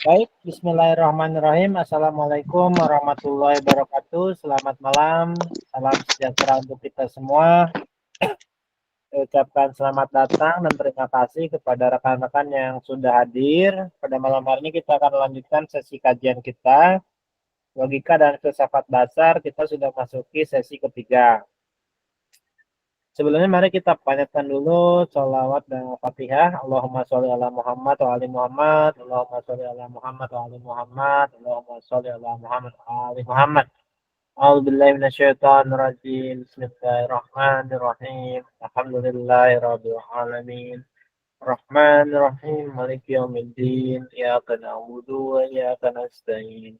Baik, bismillahirrahmanirrahim. Assalamualaikum warahmatullahi wabarakatuh. Selamat malam, salam sejahtera untuk kita semua. Saya ucapkan selamat datang dan terima kasih kepada rekan-rekan yang sudah hadir. Pada malam hari ini kita akan melanjutkan sesi kajian kita. Logika dan filsafat dasar, kita sudah masuki sesi ketiga. Sebelumnya mari kita panjatkan dulu sholawat dan fatihah. Allahumma sholli ala Muhammad wa ali Muhammad. Allahumma sholli ala Muhammad wa ali Muhammad. Allahumma sholli ala Muhammad wa ali Muhammad. A'udzu billahi minasyaitonir rajim. Bismillahirrahmanirrahim. Alhamdulillahirabbil alamin. Rahmanir Rahim. Maliki yaumiddin. Iyyaka na'budu wa iyyaka nasta'in.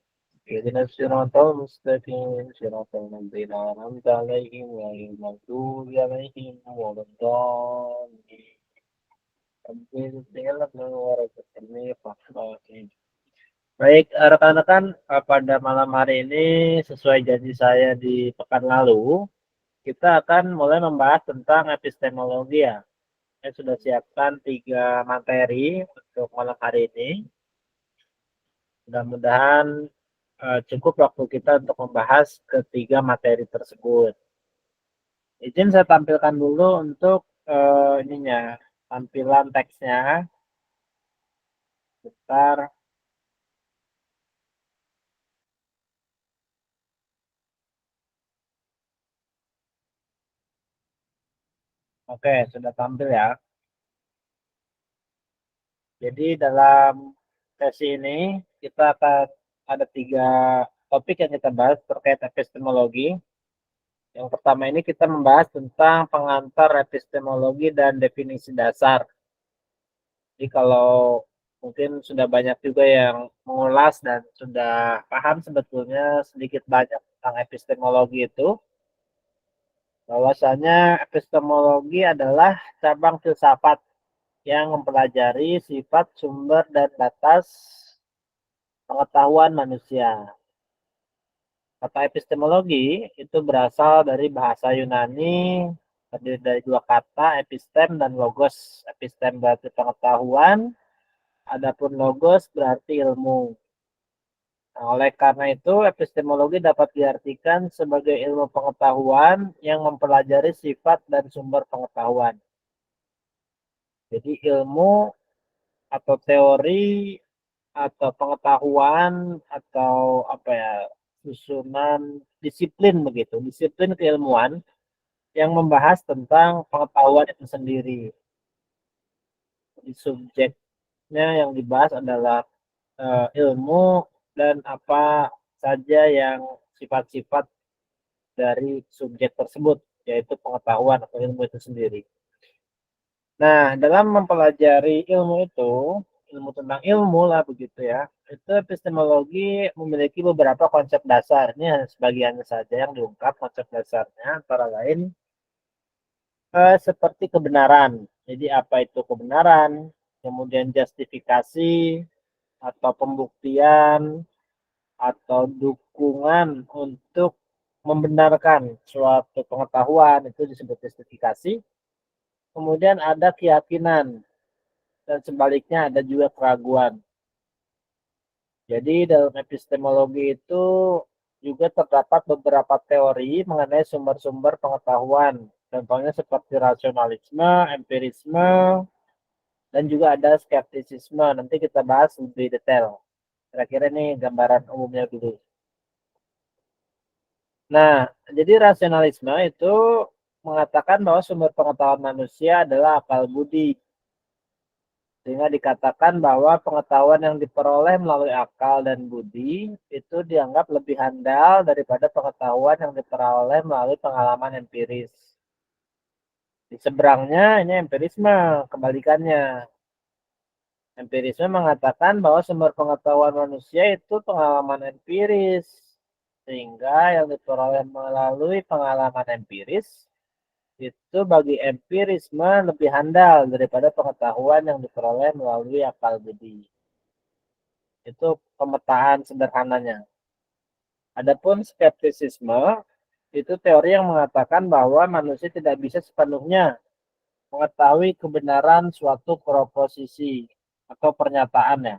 اهدنا الصراط المستقيم صراط الذين أنعمت عليهم غير المغضوب عليهم ولا الضالين. Baik, rekan-rekan, pada malam hari ini sesuai janji saya di pekan lalu, kita akan mulai membahas tentang epistemologi ya. Saya sudah siapkan 3 materi untuk malam hari ini. Mudah-mudahan cukup waktu kita untuk membahas ketiga materi tersebut. Izin saya tampilkan dulu untuk tampilan teksnya. Bentar. Oke, sudah tampil ya. Jadi dalam sesi ini kita akan ada 3 topik yang kita bahas terkait epistemologi. Yang pertama ini kita membahas tentang pengantar epistemologi dan definisi dasar. Jadi kalau mungkin sudah banyak juga yang mengulas dan sudah paham sebetulnya sedikit banyak tentang epistemologi itu, bahwasanya epistemologi adalah cabang filsafat yang mempelajari sifat, sumber, dan batas pengetahuan manusia. Kata epistemologi itu berasal dari bahasa Yunani, terdiri dari 2 kata, epistem dan logos. Epistem berarti pengetahuan, adapun logos berarti ilmu. Nah, oleh karena itu, epistemologi dapat diartikan sebagai ilmu pengetahuan yang mempelajari sifat dan sumber pengetahuan. Jadi ilmu atau teori atau pengetahuan atau susunan disiplin begitu, disiplin keilmuan yang membahas tentang pengetahuan itu sendiri. Jadi subjeknya yang dibahas adalah ilmu dan apa saja yang sifat-sifat dari subjek tersebut, yaitu pengetahuan atau ilmu itu sendiri. Nah, dalam mempelajari ilmu itu, ilmu tentang ilmu lah begitu ya, itu epistemologi memiliki beberapa konsep dasar. Ini hanya sebagiannya saja yang diungkap konsep dasarnya, antara lain seperti kebenaran. Jadi apa itu kebenaran, kemudian justifikasi atau pembuktian atau dukungan untuk membenarkan suatu pengetahuan, itu disebut justifikasi. Kemudian ada keyakinan dan sebaliknya ada juga keraguan. Jadi dalam epistemologi itu juga terdapat beberapa teori mengenai sumber-sumber pengetahuan. Contohnya seperti rasionalisme, empirisme, dan juga ada skeptisisme. Nanti kita bahas lebih detail. Kira-kira ini gambaran umumnya dulu. Nah, jadi rasionalisme itu mengatakan bahwa sumber pengetahuan manusia adalah akal budi. Sehingga dikatakan bahwa pengetahuan yang diperoleh melalui akal dan budi itu dianggap lebih handal daripada pengetahuan yang diperoleh melalui pengalaman empiris. Di seberangnya ini empirisme, kebalikannya. Empirisme mengatakan bahwa sumber pengetahuan manusia itu pengalaman empiris. Sehingga yang diperoleh melalui pengalaman empiris itu bagi empirisme lebih handal daripada pengetahuan yang diperoleh melalui akal budi. Itu pemetaan sederhananya. Adapun skeptisisme itu teori yang mengatakan bahwa manusia tidak bisa sepenuhnya mengetahui kebenaran suatu proposisi atau pernyataan ya.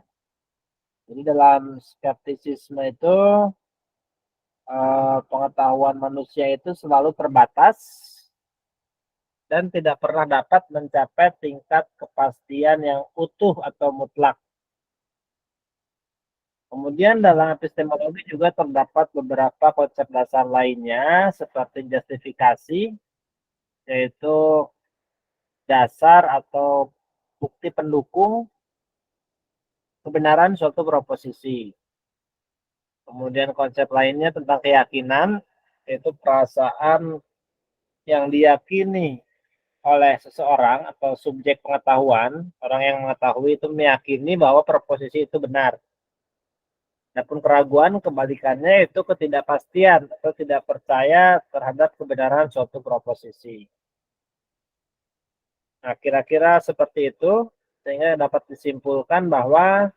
Jadi dalam skeptisisme itu pengetahuan manusia itu selalu terbatas dan tidak pernah dapat mencapai tingkat kepastian yang utuh atau mutlak. Kemudian dalam epistemologi juga terdapat beberapa konsep dasar lainnya seperti justifikasi, yaitu dasar atau bukti pendukung kebenaran suatu proposisi. Kemudian konsep lainnya tentang keyakinan, yaitu perasaan yang diyakini oleh seseorang atau subjek pengetahuan, orang yang mengetahui itu meyakini bahwa proposisi itu benar. Adapun keraguan kebalikannya itu ketidakpastian atau tidak percaya terhadap kebenaran suatu proposisi. Nah, kira-kira seperti itu sehingga dapat disimpulkan bahwa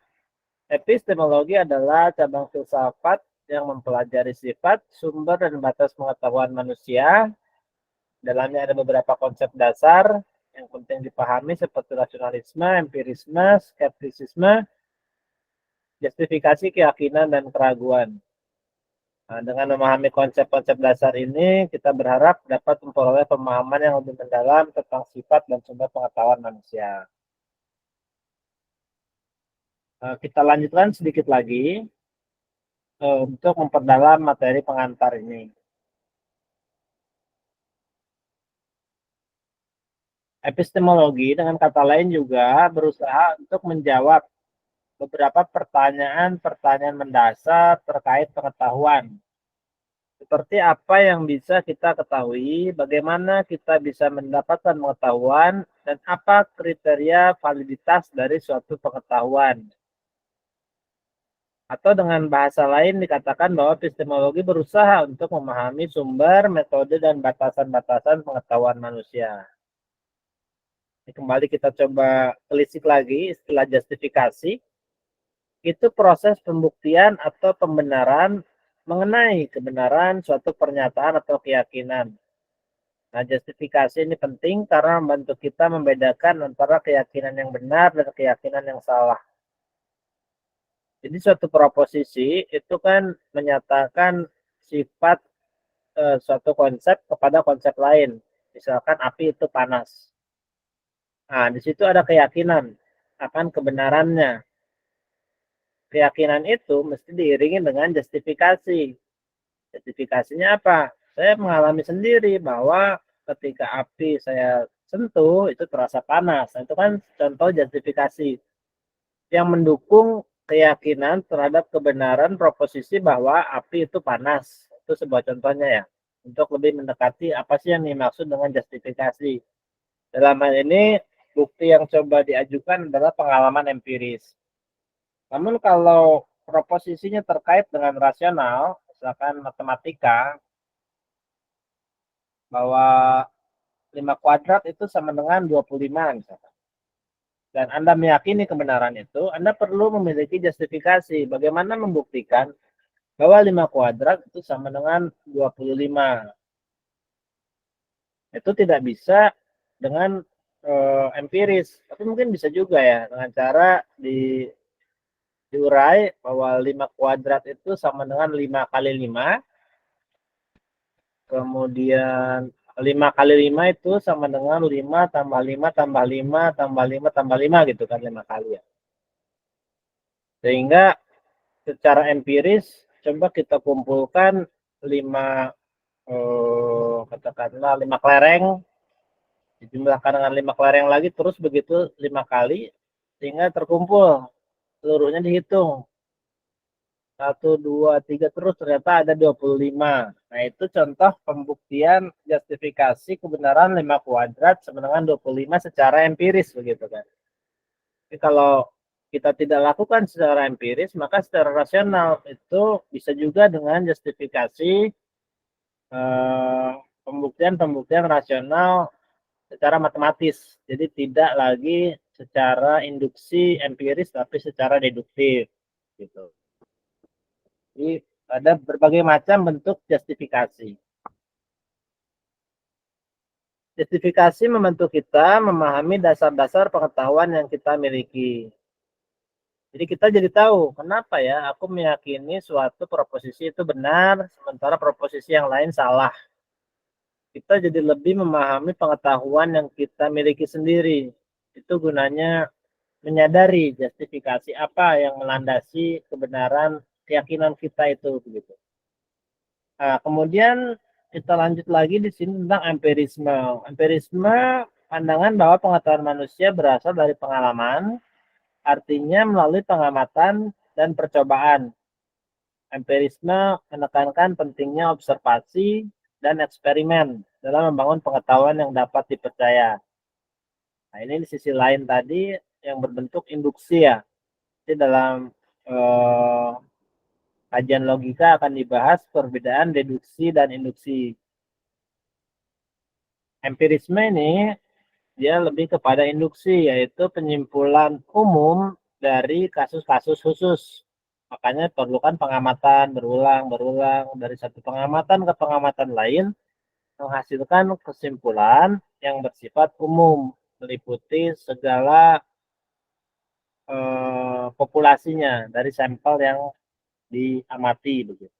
epistemologi adalah cabang filsafat yang mempelajari sifat, sumber, dan batas pengetahuan manusia. Dalamnya ada beberapa konsep dasar yang penting dipahami seperti rasionalisme, empirisme, skeptisisme, justifikasi, keyakinan, dan keraguan. Nah, dengan memahami konsep-konsep dasar ini, kita berharap dapat memperoleh pemahaman yang lebih mendalam tentang sifat dan sumber pengetahuan manusia. Kita lanjutkan sedikit lagi untuk memperdalam materi pengantar ini. Epistemologi dengan kata lain juga berusaha untuk menjawab beberapa pertanyaan-pertanyaan mendasar terkait pengetahuan. Seperti apa yang bisa kita ketahui, bagaimana kita bisa mendapatkan pengetahuan, dan apa kriteria validitas dari suatu pengetahuan. Atau dengan bahasa lain dikatakan bahwa epistemologi berusaha untuk memahami sumber, metode, dan batasan-batasan pengetahuan manusia. Ini kembali kita coba telisik lagi istilah justifikasi. Itu proses pembuktian atau pembenaran mengenai kebenaran suatu pernyataan atau keyakinan. Nah, justifikasi ini penting karena membantu kita membedakan antara keyakinan yang benar dan keyakinan yang salah. Jadi suatu proposisi itu kan menyatakan sifat suatu konsep kepada konsep lain. Misalkan api itu panas. Nah, di situ ada keyakinan akan kebenarannya. Keyakinan itu mesti diiringi dengan justifikasi. Justifikasinya apa? Saya mengalami sendiri bahwa ketika api saya sentuh itu terasa panas. Nah, itu kan contoh justifikasi yang mendukung keyakinan terhadap kebenaran proposisi bahwa api itu panas. Itu sebuah contohnya ya. Untuk lebih mendekati apa sih yang dimaksud dengan justifikasi. Dalam hal ini, bukti yang coba diajukan adalah pengalaman empiris. Namun kalau proposisinya terkait dengan rasional, misalkan matematika, bahwa 5 kuadrat itu sama dengan 25 misalkan. Dan Anda meyakini kebenaran itu, Anda perlu memiliki justifikasi. Bagaimana membuktikan bahwa 5 kuadrat itu sama dengan 25. Itu tidak bisa dengan empiris, tapi mungkin bisa juga ya dengan cara diurai bahwa 5 kuadrat itu sama dengan 5 kali 5. Kemudian 5 kali 5 itu sama dengan 5 tambah 5 tambah 5 tambah 5 tambah 5 gitu kan, 5 kali ya. Sehingga secara empiris coba kita kumpulkan 5 katakanlah 5 kelereng dijumlahkan dengan 5 kelereng lagi terus begitu 5 kali sehingga terkumpul seluruhnya dihitung 1, 2, 3 terus ternyata ada 25. Nah, itu contoh pembuktian justifikasi kebenaran 5 kuadrat sama dengan 25 secara empiris begitu kan. Jadi kalau kita tidak lakukan secara empiris, maka secara rasional itu bisa juga dengan justifikasi pembuktian-pembuktian rasional secara matematis. Jadi tidak lagi secara induksi empiris tapi secara deduktif gitu. Jadi ada berbagai macam bentuk justifikasi. Justifikasi membantu kita memahami dasar-dasar pengetahuan yang kita miliki. Jadi kita jadi tahu kenapa ya aku meyakini suatu proposisi itu benar, sementara proposisi yang lain salah. Kita jadi lebih memahami pengetahuan yang kita miliki sendiri. Itu gunanya menyadari justifikasi apa yang melandasi kebenaran keyakinan kita itu begitu. Nah, kemudian kita lanjut lagi di sini tentang empirisme. Empirisme pandangan bahwa pengetahuan manusia berasal dari pengalaman, artinya melalui pengamatan dan percobaan. Empirisme menekankan pentingnya observasi dan eksperimen dalam membangun pengetahuan yang dapat dipercaya. Nah, ini di sisi lain tadi yang berbentuk induksi ya. Jadi dalam kajian logika akan dibahas perbedaan deduksi dan induksi. Empirisme ini dia lebih kepada induksi, yaitu penyimpulan umum dari kasus-kasus khusus. Makanya perlukan pengamatan berulang-berulang dari satu pengamatan ke pengamatan lain menghasilkan kesimpulan yang bersifat umum, meliputi segala populasinya dari sampel yang diamati begitu.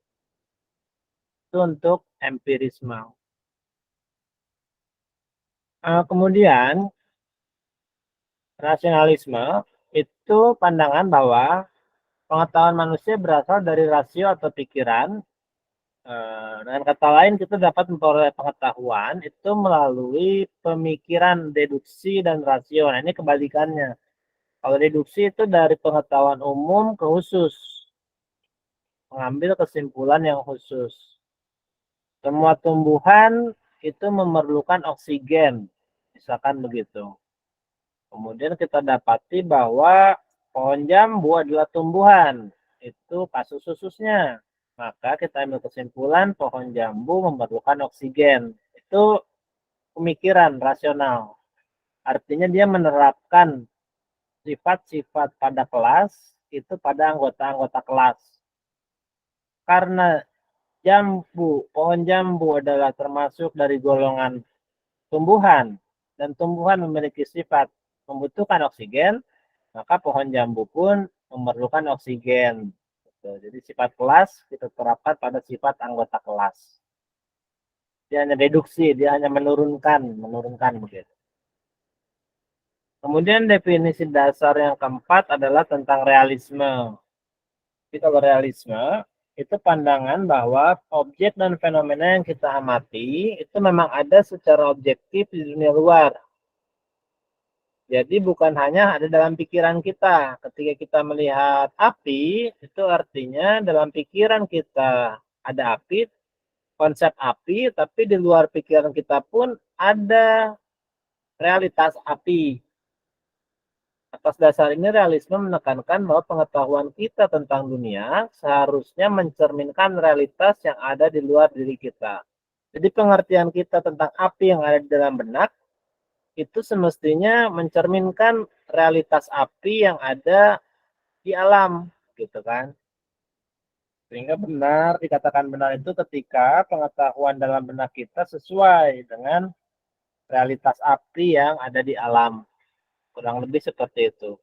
Itu untuk empirisme. Kemudian rasionalisme itu pandangan bahwa pengetahuan manusia berasal dari rasio atau pikiran. Dengan kata lain, kita dapat memperoleh pengetahuan itu melalui pemikiran, deduksi, dan rasio. Nah, ini kebalikannya. Kalau deduksi itu dari pengetahuan umum ke khusus, mengambil kesimpulan yang khusus. Semua tumbuhan itu memerlukan oksigen, misalkan begitu. Kemudian kita dapati bahwa pohon jambu adalah tumbuhan, itu kasus khususnya. Maka kita ambil kesimpulan pohon jambu memerlukan oksigen. Itu pemikiran rasional. Artinya dia menerapkan sifat-sifat pada kelas itu pada anggota-anggota kelas. Karena pohon jambu adalah termasuk dari golongan tumbuhan dan tumbuhan memiliki sifat membutuhkan oksigen, maka pohon jambu pun memerlukan oksigen. Jadi sifat kelas kita terapkan pada sifat anggota kelas. Dia hanya deduksi, dia hanya menurunkan begitu. Kemudian definisi dasar yang keempat adalah tentang realisme. Jadi kalau realisme itu pandangan bahwa objek dan fenomena yang kita amati itu memang ada secara objektif di dunia luar. Jadi bukan hanya ada dalam pikiran kita. Ketika kita melihat api, itu artinya dalam pikiran kita ada api, konsep api, tapi di luar pikiran kita pun ada realitas api. Atas dasar ini realisme menekankan bahwa pengetahuan kita tentang dunia seharusnya mencerminkan realitas yang ada di luar diri kita. Jadi pengertian kita tentang api yang ada di dalam benak itu semestinya mencerminkan realitas api yang ada di alam, gitu kan. Sehingga benar, dikatakan benar itu ketika pengetahuan dalam benak kita sesuai dengan realitas api yang ada di alam. Kurang lebih seperti itu.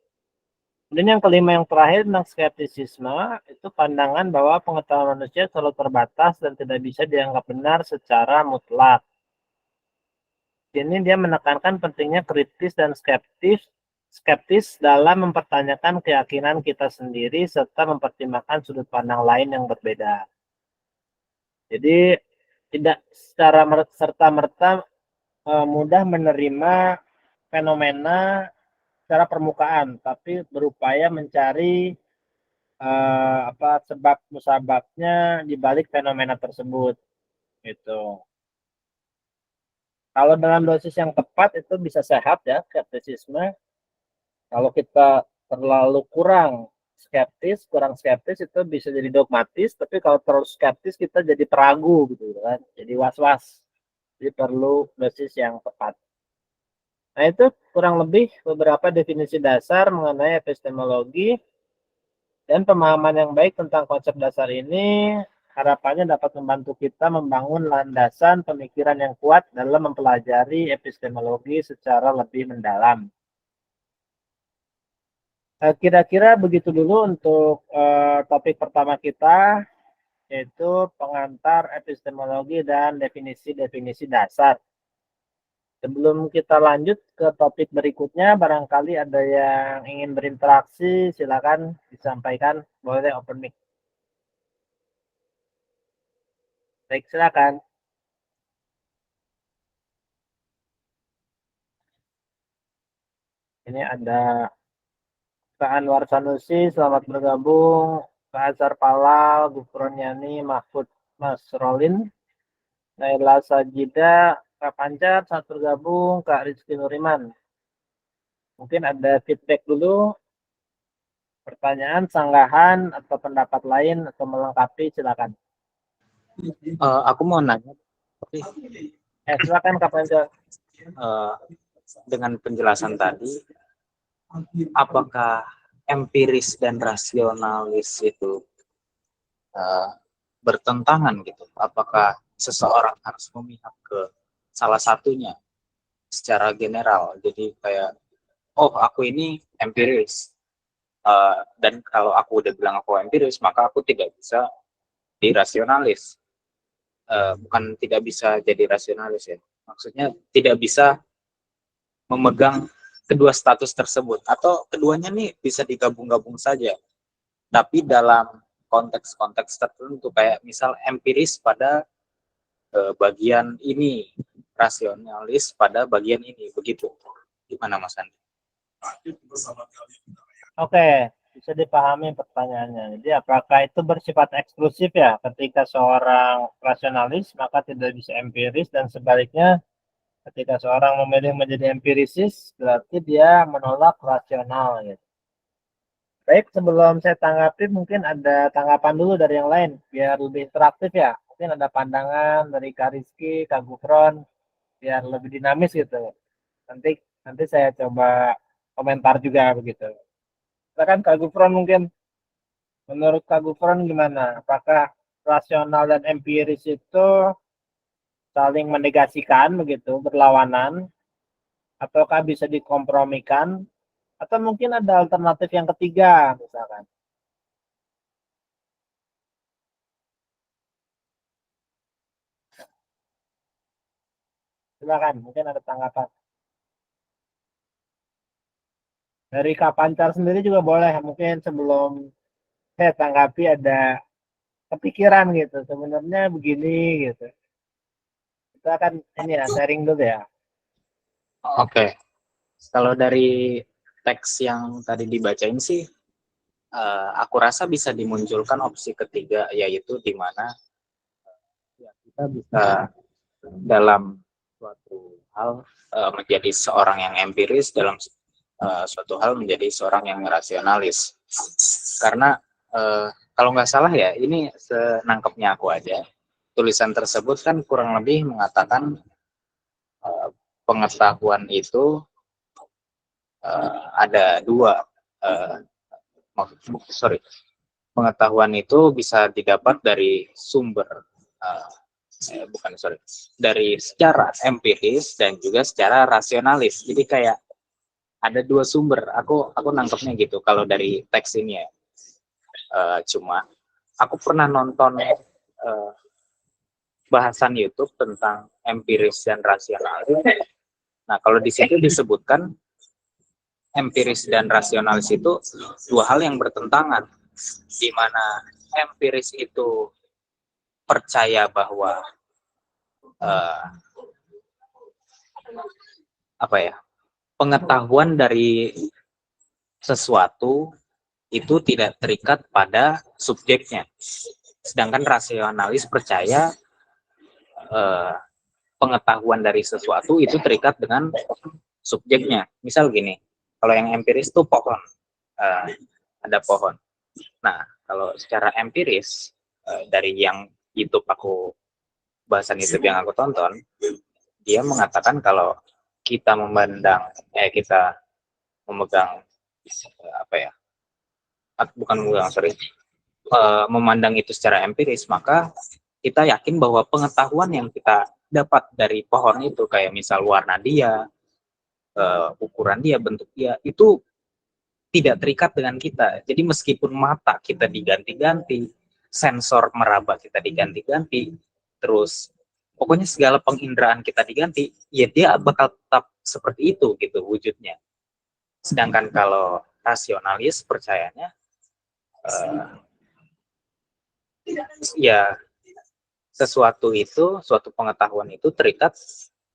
Kemudian yang kelima yang terakhir tentang skeptisisme, itu pandangan bahwa pengetahuan manusia selalu terbatas dan tidak bisa dianggap benar secara mutlak. Ini dia menekankan pentingnya kritis dan skeptis dalam mempertanyakan keyakinan kita sendiri serta mempertimbangkan sudut pandang lain yang berbeda. Jadi tidak secara serta-merta mudah menerima fenomena secara permukaan, tapi berupaya mencari sebab musababnya di balik fenomena tersebut. Gitu. Kalau dalam dosis yang tepat itu bisa sehat ya skeptisisme. Kalau kita terlalu kurang skeptis itu bisa jadi dogmatis, tapi kalau terlalu skeptis kita jadi peragu gitu kan, jadi was-was. Jadi perlu dosis yang tepat. Nah, itu kurang lebih beberapa definisi dasar mengenai epistemologi dan pemahaman yang baik tentang konsep dasar ini harapannya dapat membantu kita membangun landasan pemikiran yang kuat dalam mempelajari epistemologi secara lebih mendalam. Kira-kira begitu dulu untuk topik pertama kita, yaitu pengantar epistemologi dan definisi-definisi dasar. Sebelum kita lanjut ke topik berikutnya, barangkali ada yang ingin berinteraksi, silakan disampaikan, boleh open mic. Baik, silakan. Ini ada Kak Anwar Sanusi, selamat bergabung. Kak Azhar Palal, Gufron Yani, Mahfud Masrolin, Naila Sajida, Kak Pancar, selamat bergabung. Kak Rizky Nuriman. Mungkin ada feedback dulu, pertanyaan, sanggahan, atau pendapat lain, atau melengkapi, silakan. Aku mau nanya, Silakan Kak Pancar. Dengan penjelasan tadi, apakah empiris dan rasionalis itu bertentangan gitu? Apakah seseorang harus memihak ke salah satunya secara general? Jadi kayak, oh aku ini empiris, dan kalau aku udah bilang aku empiris, maka aku tidak bisa jadi rasionalis. Bukan tidak bisa jadi rasionalis ya, maksudnya tidak bisa memegang kedua status tersebut, atau keduanya nih bisa digabung-gabung saja, tapi dalam konteks-konteks tertentu, kayak misal empiris pada bagian ini, rasionalis pada bagian ini, begitu. Gimana Mas Andi? Oke, bisa dipahami pertanyaannya. Jadi apakah itu bersifat eksklusif ya, ketika seorang rasionalis maka tidak bisa empiris, dan sebaliknya ketika seorang memilih menjadi empirisis berarti dia menolak rasional gitu. Baik, sebelum saya tanggapi mungkin ada tanggapan dulu dari yang lain biar lebih interaktif ya. Mungkin ada pandangan dari Kak Rizky, Kak Gufron biar lebih dinamis gitu. Nanti saya coba komentar juga begitu. Silakan Kak Gufron, mungkin menurut Kak Gufron gimana? Apakah rasional dan empiris itu saling menegasikan begitu, berlawanan, ataukah bisa dikompromikan, atau mungkin ada alternatif yang ketiga misalkan? Silakan, mungkin ada tanggapan. Dari Kak Pancar sendiri juga boleh, mungkin sebelum saya tanggapi ada kepikiran gitu, sebenarnya begini gitu. Kita akan ini ya, sharing dulu ya. Oke. Kalau dari teks yang tadi dibacain sih, aku rasa bisa dimunculkan opsi ketiga, yaitu di mana ya, kita bisa dalam suatu hal menjadi seorang yang empiris, dalam suatu hal menjadi seorang yang rasionalis. Karena kalau nggak salah ya, ini senangkepnya aku aja, tulisan tersebut kan kurang lebih mengatakan pengetahuan itu ada dua. Pengetahuan itu bisa didapat dari sumber dari secara empiris dan juga secara rasionalis. Jadi kayak ada dua sumber. Aku nangkepnya gitu kalau dari teks ini ya. Cuma aku pernah nonton bahasan YouTube tentang empiris dan rasionalis. Nah, kalau di situ disebutkan empiris dan rasionalis itu dua hal yang bertentangan, di mana empiris itu percaya bahwa pengetahuan dari sesuatu itu tidak terikat pada subjeknya, sedangkan rasionalis percaya pengetahuan dari sesuatu itu terikat dengan subjeknya. Misal gini, kalau yang empiris itu pohon, ada pohon. Nah, kalau secara empiris dari yang YouTube bahasan YouTube yang aku tonton, dia mengatakan kalau kita kita memegang memandang itu secara empiris, maka kita yakin bahwa pengetahuan yang kita dapat dari pohon itu, kayak misal warna dia, ukuran dia, bentuk dia, itu tidak terikat dengan kita. Jadi meskipun mata kita diganti-ganti, sensor meraba kita diganti-ganti, terus pokoknya segala penginderaan kita diganti, ya dia bakal tetap seperti itu gitu wujudnya. Sedangkan kalau rasionalis percayanya ya sesuatu itu, suatu pengetahuan itu terikat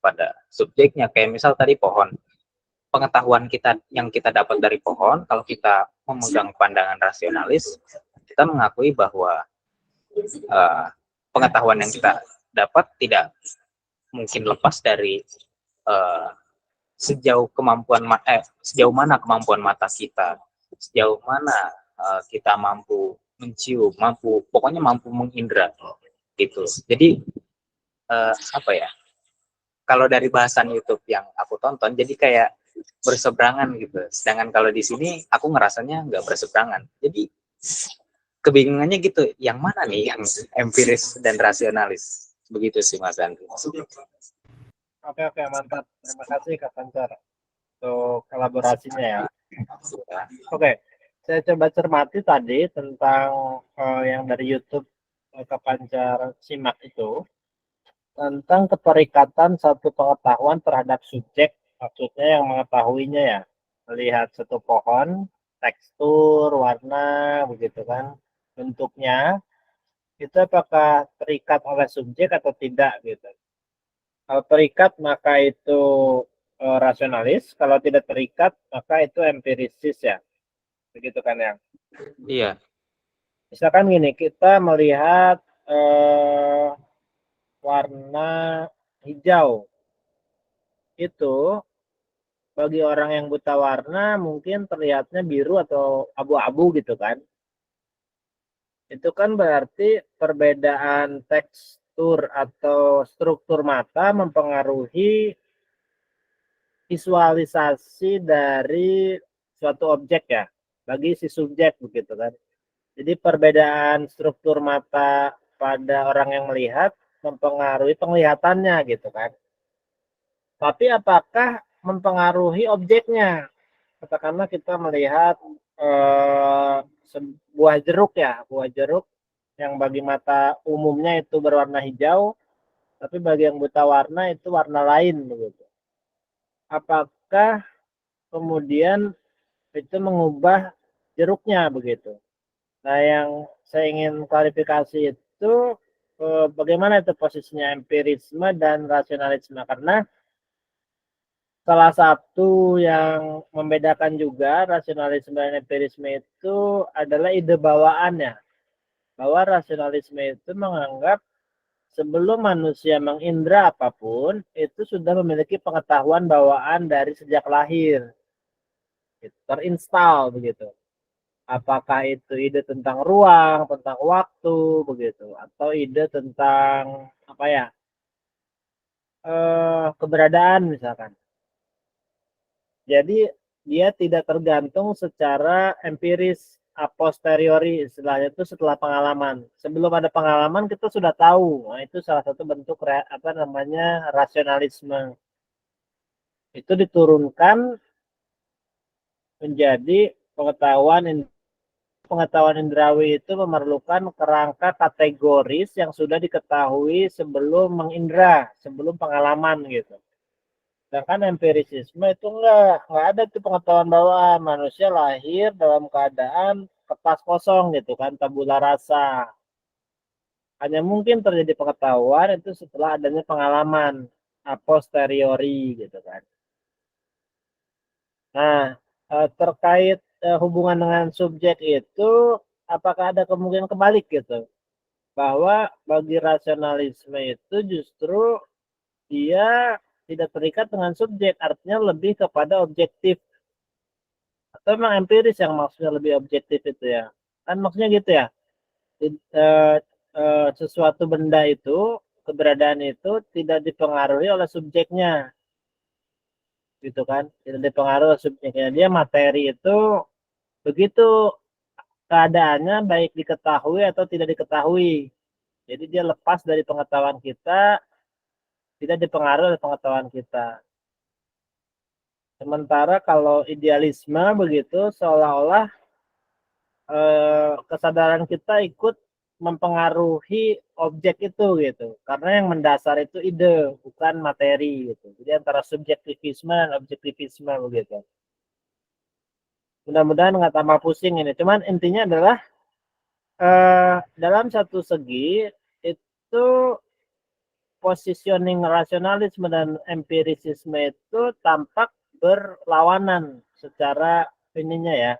pada subjeknya. Kayak misal tadi pohon, pengetahuan kita yang kita dapat dari pohon, kalau kita memegang pandangan rasionalis, kita mengakui bahwa pengetahuan yang kita dapat tidak mungkin lepas dari sejauh mana kemampuan mata kita, sejauh mana kita mampu mencium, pokoknya mampu mengindra gitu. Jadi apa ya? Kalau dari bahasan YouTube yang aku tonton, jadi kayak berseberangan gitu. Sedangkan kalau di sini aku ngerasanya nggak berseberangan. Jadi kebingungannya gitu, yang mana nih yang empiris dan rasionalis? Begitu sih Mas Andri. Oke, mantap. Terima kasih Kak Pancar untuk kolaborasinya ya. Oke, saya coba cermati tadi tentang yang dari YouTube Kak Pancar simak itu, tentang keterikatan satu pengetahuan terhadap subjek, maksudnya yang mengetahuinya ya, melihat satu pohon, tekstur, warna, begitu kan, bentuknya, itu apakah terikat oleh subjek atau tidak gitu. Kalau terikat maka itu rasionalis, kalau tidak terikat maka itu empirisis ya, begitu kan ya. Iya. Misalkan gini, kita melihat warna hijau, itu bagi orang yang buta warna mungkin terlihatnya biru atau abu-abu gitu kan. Itu kan berarti perbedaan tekstur atau struktur mata mempengaruhi visualisasi dari suatu objek ya, bagi si subjek begitu kan. Jadi perbedaan struktur mata pada orang yang melihat mempengaruhi penglihatannya gitu kan. Tapi apakah mempengaruhi objeknya? Katakanlah kita melihat sebuah jeruk ya, buah jeruk yang bagi mata umumnya itu berwarna hijau, tapi bagi yang buta warna itu warna lain begitu. Apakah kemudian itu mengubah jeruknya begitu? Nah, yang saya ingin klarifikasi itu bagaimana itu posisinya empirisme dan rasionalisme, karena salah satu yang membedakan juga rasionalisme dan empirisme itu adalah ide bawaannya. Bahwa rasionalisme itu menganggap sebelum manusia mengindra apapun, itu sudah memiliki pengetahuan bawaan dari sejak lahir. Terinstal begitu. Apakah itu ide tentang ruang, tentang waktu, begitu. Atau ide tentang apa ya, keberadaan misalkan. Jadi dia tidak tergantung secara empiris, a posteriori, istilahnya itu setelah pengalaman. Sebelum ada pengalaman kita sudah tahu. Nah, itu salah satu bentuk apa namanya rasionalisme. Itu diturunkan menjadi pengetahuan indrawi itu memerlukan kerangka kategoris yang sudah diketahui sebelum mengindra, sebelum pengalaman gitu. Sedangkan empirisisme itu enggak ada tuh pengetahuan bahwa manusia lahir dalam keadaan kertas kosong gitu kan, tabula rasa. Hanya mungkin terjadi pengetahuan itu setelah adanya pengalaman a posteriori gitu kan. Nah, terkait hubungan dengan subjek itu, apakah ada kemungkinan kebalik gitu? Bahwa bagi rasionalisme itu justru dia tidak terikat dengan subjek, artinya lebih kepada objektif. Atau memang empiris yang maksudnya lebih objektif itu ya? Kan maksudnya gitu ya? Sesuatu benda itu, keberadaan itu tidak dipengaruhi oleh subjeknya. Gitu kan? Tidak dipengaruhi oleh subjeknya. Dia materi itu begitu keadaannya baik diketahui atau tidak diketahui. Jadi dia lepas dari pengetahuan kita, tidak dipengaruhi oleh pengetahuan kita. Sementara kalau idealisme begitu seolah-olah kesadaran kita ikut mempengaruhi objek itu gitu. Karena yang mendasar itu ide, bukan materi gitu. Jadi antara subjektivisme dan objektivisme begitu. Mudah-mudahan nggak tambah pusing ini. Cuman intinya adalah dalam satu segi itu positioning rasionalisme dan empirisisme itu tampak berlawanan secara ininya ya,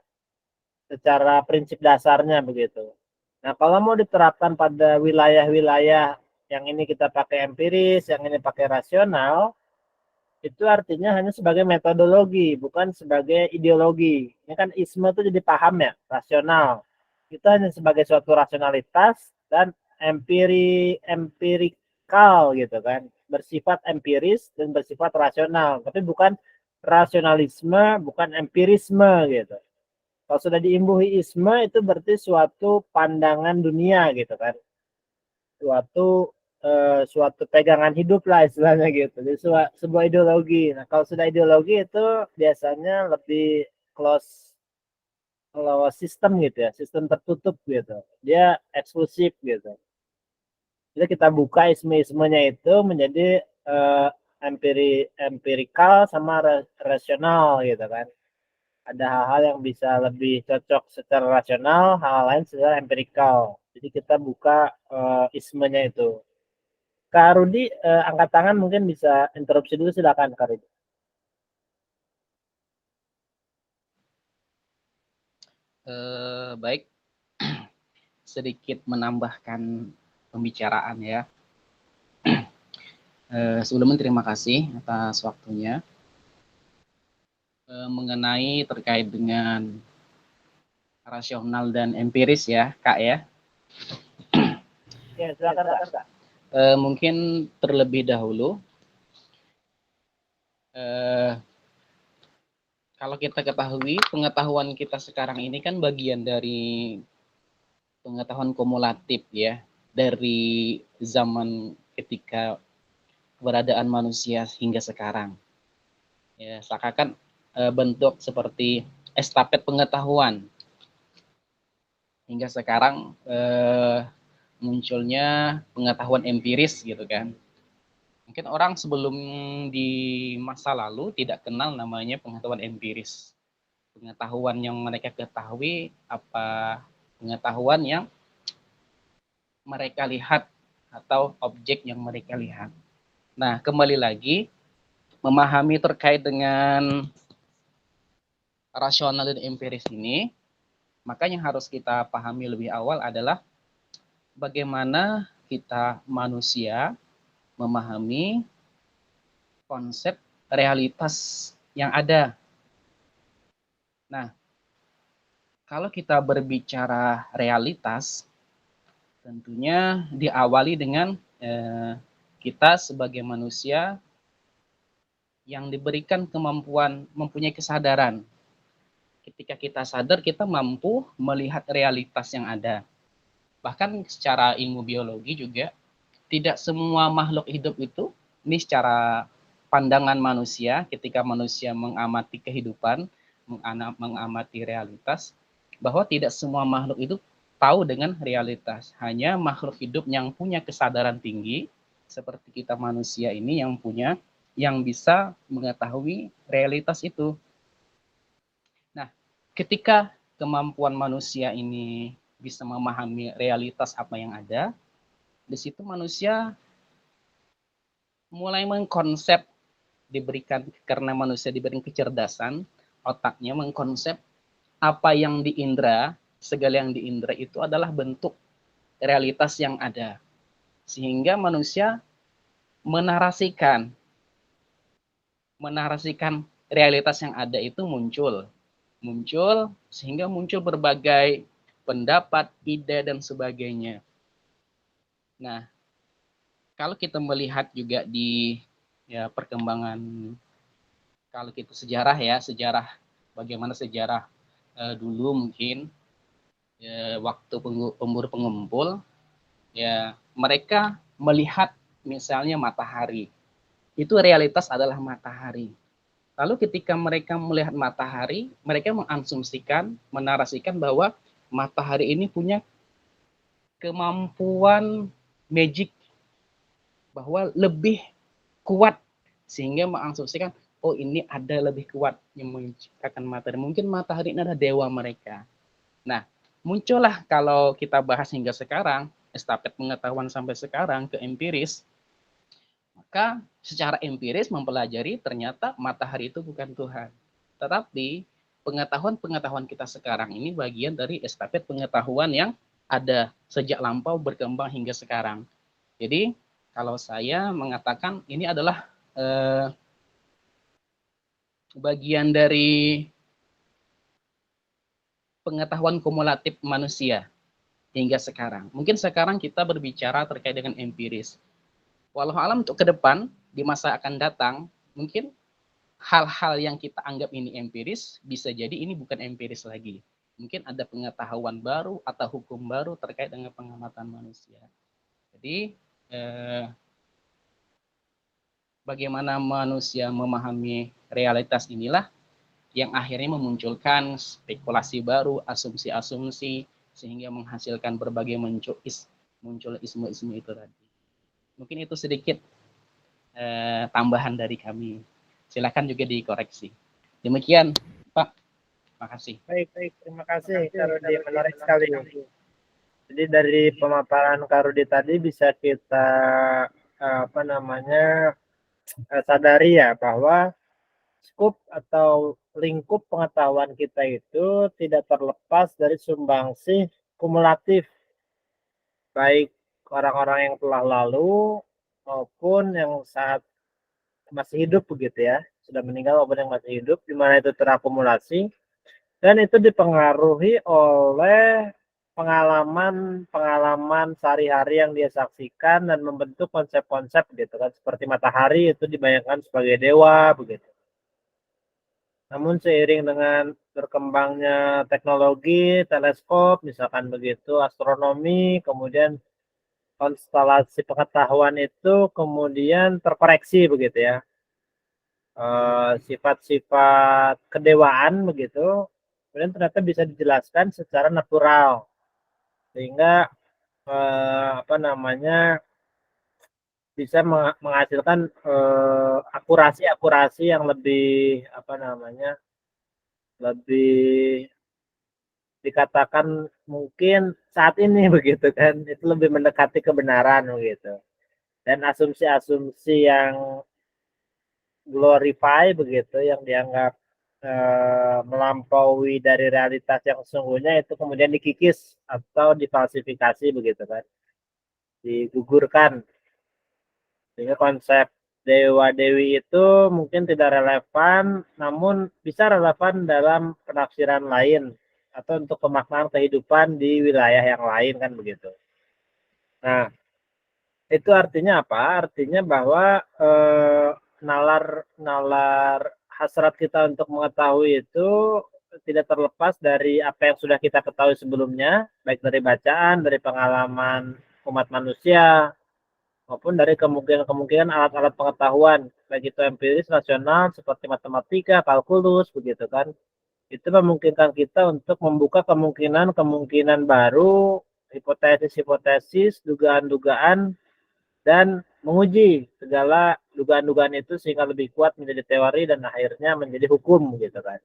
secara prinsip dasarnya begitu. Nah, kalau mau diterapkan pada wilayah-wilayah yang ini kita pakai empiris, yang ini pakai rasional, itu artinya hanya sebagai metodologi, bukan sebagai ideologi. Ini kan isme itu jadi paham ya, rasional. Itu hanya sebagai suatu rasionalitas dan empirikal gitu kan, bersifat empiris dan bersifat rasional, tapi bukan rasionalisme, bukan empirisme gitu. Kalau sudah diimbuhi isme itu berarti suatu pandangan dunia gitu kan, suatu pegangan hidup lah istilahnya gitu. Jadi sebuah ideologi. Nah kalau sudah ideologi itu biasanya lebih close close system gitu ya, sistem tertutup gitu. Dia eksklusif gitu. Jadi kita buka isme-ismenya itu menjadi empirikal sama rasional gitu kan. Ada hal-hal yang bisa lebih cocok secara rasional, hal lain secara empirikal. Jadi kita buka ismenya itu. Kak Rudi, angkat tangan mungkin bisa interupsi dulu, silakan Kak Rudi. Baik, sedikit menambahkan pembicaraan ya. Sebelumnya terima kasih atas waktunya. Mengenai terkait dengan rasional dan empiris ya, Kak ya. Ya, silakan Kak. Mungkin terlebih dahulu, kalau kita ketahui, pengetahuan kita sekarang ini kan bagian dari pengetahuan kumulatif ya, dari zaman ketika keberadaan manusia hingga sekarang. Ya, seakan bentuk seperti estafet pengetahuan. Hingga sekarang munculnya pengetahuan empiris gitu kan. Mungkin orang sebelum di masa lalu tidak kenal namanya pengetahuan empiris. Pengetahuan yang mereka ketahui apa pengetahuan yang mereka lihat atau objek yang mereka lihat. Nah, kembali lagi memahami terkait dengan rasional dan empiris ini, maka yang harus kita pahami lebih awal adalah bagaimana kita manusia memahami konsep realitas yang ada. Nah, kalau kita berbicara realitas, tentunya diawali dengan kita sebagai manusia yang diberikan kemampuan, mempunyai kesadaran. Ketika kita sadar, kita mampu melihat realitas yang ada. Bahkan secara ilmu biologi juga, tidak semua makhluk hidup itu, ini secara pandangan manusia, ketika manusia mengamati kehidupan, mengamati realitas, bahwa tidak semua makhluk itu tahu dengan realitas. Hanya makhluk hidup yang punya kesadaran tinggi, seperti kita manusia ini yang bisa mengetahui realitas itu. Nah, ketika kemampuan manusia ini bisa memahami realitas apa yang ada, di situ manusia mulai mengkonsep, diberikan karena manusia diberikan kecerdasan, otaknya mengkonsep apa yang diindra, segala yang diindra itu adalah bentuk realitas yang ada. Sehingga manusia menarasikan realitas yang ada itu muncul sehingga muncul berbagai pendapat, ide dan sebagainya. Nah, kalau kita melihat juga di perkembangan, kalau kita sejarah bagaimana sejarah dulu mungkin waktu pemburu pengumpul ya, mereka melihat misalnya matahari, itu realitas adalah matahari. Lalu ketika mereka melihat matahari, mereka mengasumsikan, menarasikan bahwa matahari ini punya kemampuan magic, bahwa lebih kuat, sehingga mengasumsikan, oh ini ada lebih kuat yang menciptakan matahari. Mungkin matahari ini adalah dewa mereka. Nah, muncullah kalau kita bahas hingga sekarang, estafet pengetahuan sampai sekarang ke empiris, maka secara empiris mempelajari ternyata matahari itu bukan Tuhan. Tetapi pengetahuan-pengetahuan kita sekarang ini bagian dari estafet pengetahuan yang ada sejak lampau berkembang hingga sekarang. Jadi kalau saya mengatakan ini adalah bagian dari pengetahuan kumulatif manusia hingga sekarang. Mungkin sekarang kita berbicara terkait dengan empiris. Walau alam untuk ke depan, di masa akan datang, mungkin hal-hal yang kita anggap ini empiris, bisa jadi ini bukan empiris lagi. Mungkin ada pengetahuan baru atau hukum baru terkait dengan pengamatan manusia. Jadi, bagaimana manusia memahami realitas inilah yang akhirnya memunculkan spekulasi baru, asumsi-asumsi, sehingga menghasilkan berbagai muncul isme-isme itu tadi. Mungkin itu sedikit tambahan dari kami. Silakan juga dikoreksi. Demikian, Pak. Makasih. Baik, terima kasih Kak Rudi, menarik sekali. Jadi dari pemaparan Kak Rudi tadi bisa kita sadari ya bahwa skup atau lingkup pengetahuan kita itu tidak terlepas dari sumbangsih kumulatif, baik orang-orang yang telah lalu maupun yang saat masih hidup begitu ya, sudah meninggal maupun yang masih hidup, di mana itu terakumulasi dan itu dipengaruhi oleh pengalaman sehari-hari yang dia saksikan dan membentuk konsep-konsep gitu kan, seperti matahari itu dibayangkan sebagai dewa begitu. Namun seiring dengan berkembangnya teknologi, teleskop, misalkan begitu, astronomi, kemudian konstelasi pengetahuan itu kemudian terkoreksi begitu ya. Sifat-sifat kedewaan begitu, kemudian ternyata bisa dijelaskan secara natural, sehingga bisa menghasilkan akurasi yang lebih lebih dikatakan mungkin saat ini begitu kan, itu lebih mendekati kebenaran begitu. Dan asumsi-asumsi yang glorify begitu, yang dianggap melampaui dari realitas yang sesungguhnya, itu kemudian dikikis atau difalsifikasi begitu kan, digugurkan, sehingga konsep dewa dewi itu mungkin tidak relevan, namun bisa relevan dalam penafsiran lain atau untuk pemaknaan kehidupan di wilayah yang lain kan begitu. Nah, itu artinya apa? Artinya bahwa nalar hasrat kita untuk mengetahui itu tidak terlepas dari apa yang sudah kita ketahui sebelumnya, baik dari bacaan, dari pengalaman umat manusia, maupun dari kemungkinan alat-alat pengetahuan, baik itu empiris, rasional, seperti matematika, kalkulus, begitu kan. Itu memungkinkan kita untuk membuka kemungkinan-kemungkinan baru, hipotesis-hipotesis, dugaan-dugaan, dan menguji segala dugaan-dugaan itu sehingga lebih kuat menjadi teori dan akhirnya menjadi hukum gitu kan.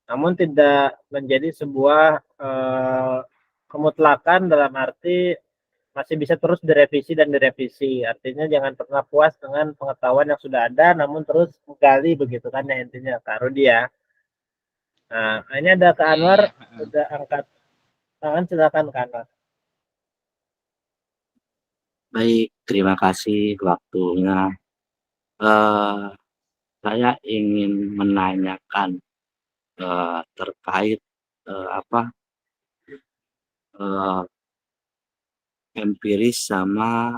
Namun tidak menjadi sebuah kemutlakan, dalam arti masih bisa terus direvisi dan direvisi. Artinya jangan pernah puas dengan pengetahuan yang sudah ada, namun terus menggali begitu kan ya intinya Kak Rudi ya. Nah, ini ada Kak Anwar, sudah angkat tangan, silakan Kak Anwar. Baik, terima kasih waktunya. Saya ingin menanyakan terkait empiris sama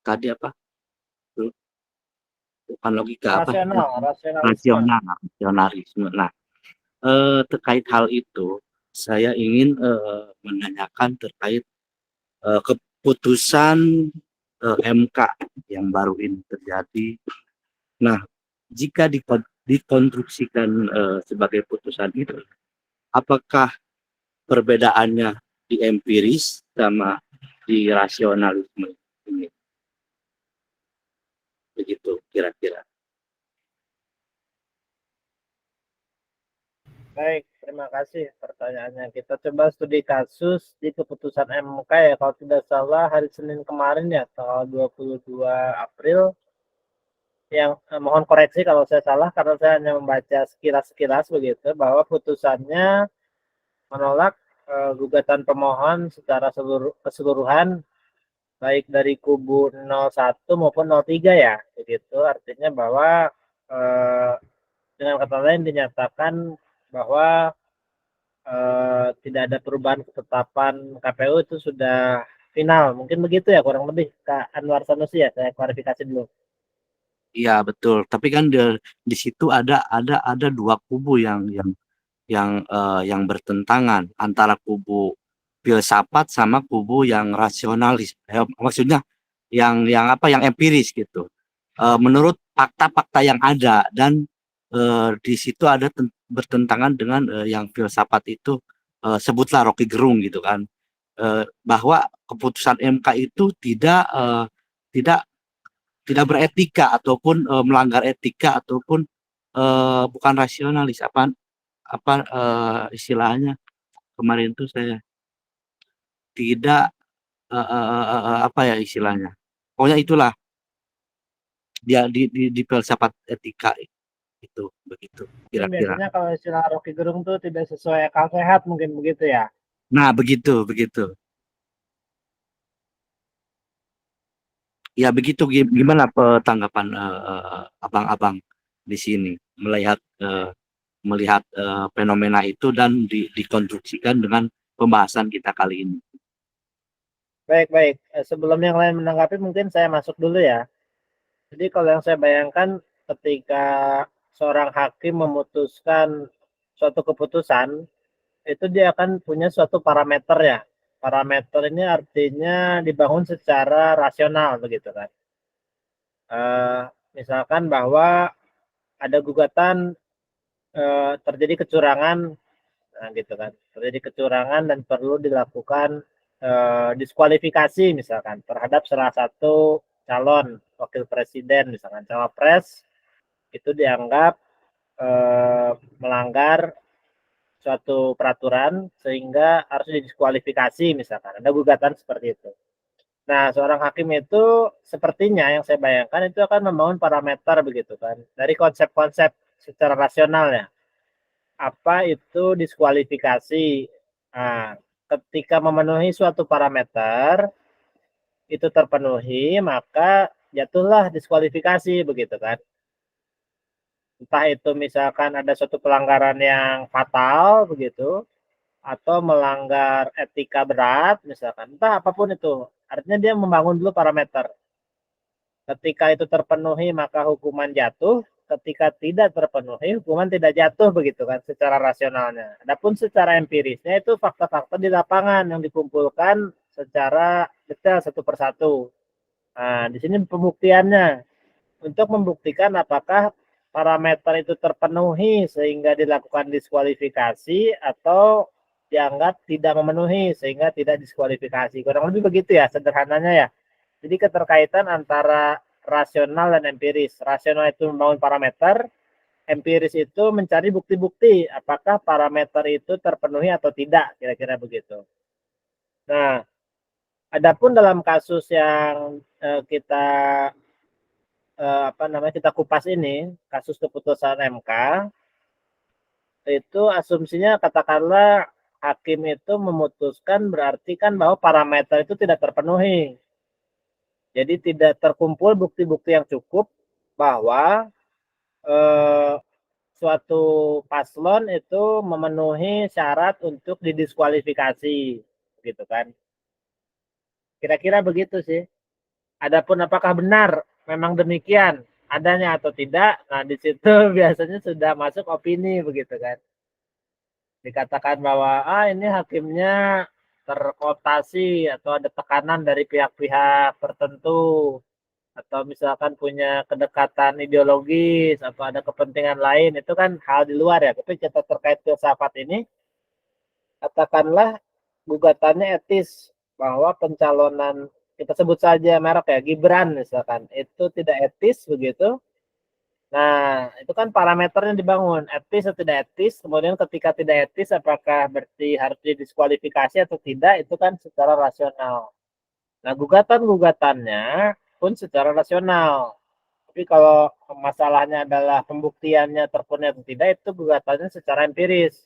tadi apa? Bukan logika, rasionalisme. Nah, terkait hal itu, saya ingin menanyakan terkait keputusan MK yang baru ini terjadi. Nah, jika dikonstruksikan sebagai putusan itu, apakah perbedaannya di empiris sama di rasionalisme ini? Begitu kira-kira. Baik, terima kasih pertanyaannya. Kita coba studi kasus di keputusan MK ya, kalau tidak salah hari Senin kemarin ya, tanggal 22 April. Yang mohon koreksi kalau saya salah, karena saya hanya membaca sekilas-sekilas begitu, bahwa putusannya menolak gugatan pemohon secara keseluruhan, baik dari kubu 01 maupun 03 ya, begitu. Artinya bahwa dengan kata lain dinyatakan bahwa tidak ada perubahan ketetapan KPU itu sudah final. Mungkin begitu ya kurang lebih, Kak Anwar Sanusi ya, saya klarifikasi dulu. Iya betul. Tapi kan di situ ada dua kubu yang bertentangan antara kubu filsafat sama kubu yang rasionalis. Maksudnya yang empiris gitu. Menurut fakta-fakta yang ada dan di situ ada bertentangan dengan yang filsafat itu, sebutlah Rocky Gerung gitu kan. Bahwa keputusan MK itu tidak tidak beretika ataupun melanggar etika ataupun bukan rasionalis apa istilahnya kemarin tuh saya tidak apa ya istilahnya, pokoknya itulah dia di filsafat etika itu begitu Ini kira-kira. biasanya kalau istilah Rocky Gerung tuh tidak sesuai akal sehat, mungkin begitu ya. Nah begitu begitu ya, begitu. Gimana tanggapan abang-abang di sini melihat fenomena itu dan dikonstruksikan dengan pembahasan kita kali ini. Baik. Sebelum yang lain menanggapi, mungkin saya masuk dulu ya. Jadi kalau yang saya bayangkan ketika seorang hakim memutuskan suatu keputusan, itu dia akan punya suatu parameter ya. Parameter ini artinya dibangun secara rasional begitu kan. Misalkan bahwa ada gugatan terjadi kecurangan, nah gitu kan. Terjadi kecurangan dan perlu dilakukan diskualifikasi misalkan terhadap salah satu calon wakil presiden, misalkan cawapres, itu dianggap melanggar suatu peraturan sehingga harus didiskualifikasi, misalkan ada gugatan seperti itu. Nah, seorang hakim itu sepertinya yang saya bayangkan itu akan membangun parameter begitu kan, dari konsep-konsep secara rasional ya. Apa itu diskualifikasi? Nah, ketika memenuhi suatu parameter itu terpenuhi, maka jatuhlah diskualifikasi begitu kan. Entah itu misalkan ada suatu pelanggaran yang fatal begitu, atau melanggar etika berat misalkan, entah apapun itu. Artinya dia membangun dulu parameter. Ketika itu terpenuhi maka hukuman jatuh, ketika tidak terpenuhi hukuman tidak jatuh begitu kan secara rasionalnya. Adapun secara empirisnya itu fakta-fakta di lapangan yang dikumpulkan secara detail satu persatu. Nah, di sini pembuktiannya untuk membuktikan apakah parameter itu terpenuhi sehingga dilakukan diskualifikasi atau dianggap tidak memenuhi sehingga tidak diskualifikasi. Kurang lebih begitu ya sederhananya ya. Jadi keterkaitan antara rasional dan empiris. Rasional itu membangun parameter, empiris itu mencari bukti-bukti apakah parameter itu terpenuhi atau tidak, kira-kira begitu. Nah, adapun dalam kasus yang kita kita kupas ini, kasus keputusan MK, itu asumsinya katakanlah hakim itu memutuskan berarti kan bahwa parameter itu tidak terpenuhi. Jadi tidak terkumpul bukti-bukti yang cukup bahwa suatu paslon itu memenuhi syarat untuk didiskualifikasi, gitu kan? Kira-kira begitu sih. Adapun apakah benar memang demikian adanya atau tidak, nah di situ biasanya sudah masuk opini begitu kan. Dikatakan bahwa ini hakimnya terkooptasi atau ada tekanan dari pihak-pihak tertentu. atau misalkan punya kedekatan ideologis atau ada kepentingan lain, itu kan hal di luar ya. Tapi kita terkait filsafat ini, katakanlah gugatannya etis bahwa pencalonan, kita sebut saja merek ya, Gibran misalkan, itu tidak etis begitu. Nah, itu kan parameternya dibangun, etis atau tidak etis, kemudian ketika tidak etis apakah berarti harus didiskualifikasi atau tidak, itu kan secara rasional. Nah, gugatan-gugatannya pun secara rasional. Tapi kalau masalahnya adalah pembuktiannya terpenuhi atau tidak, itu gugatannya secara empiris.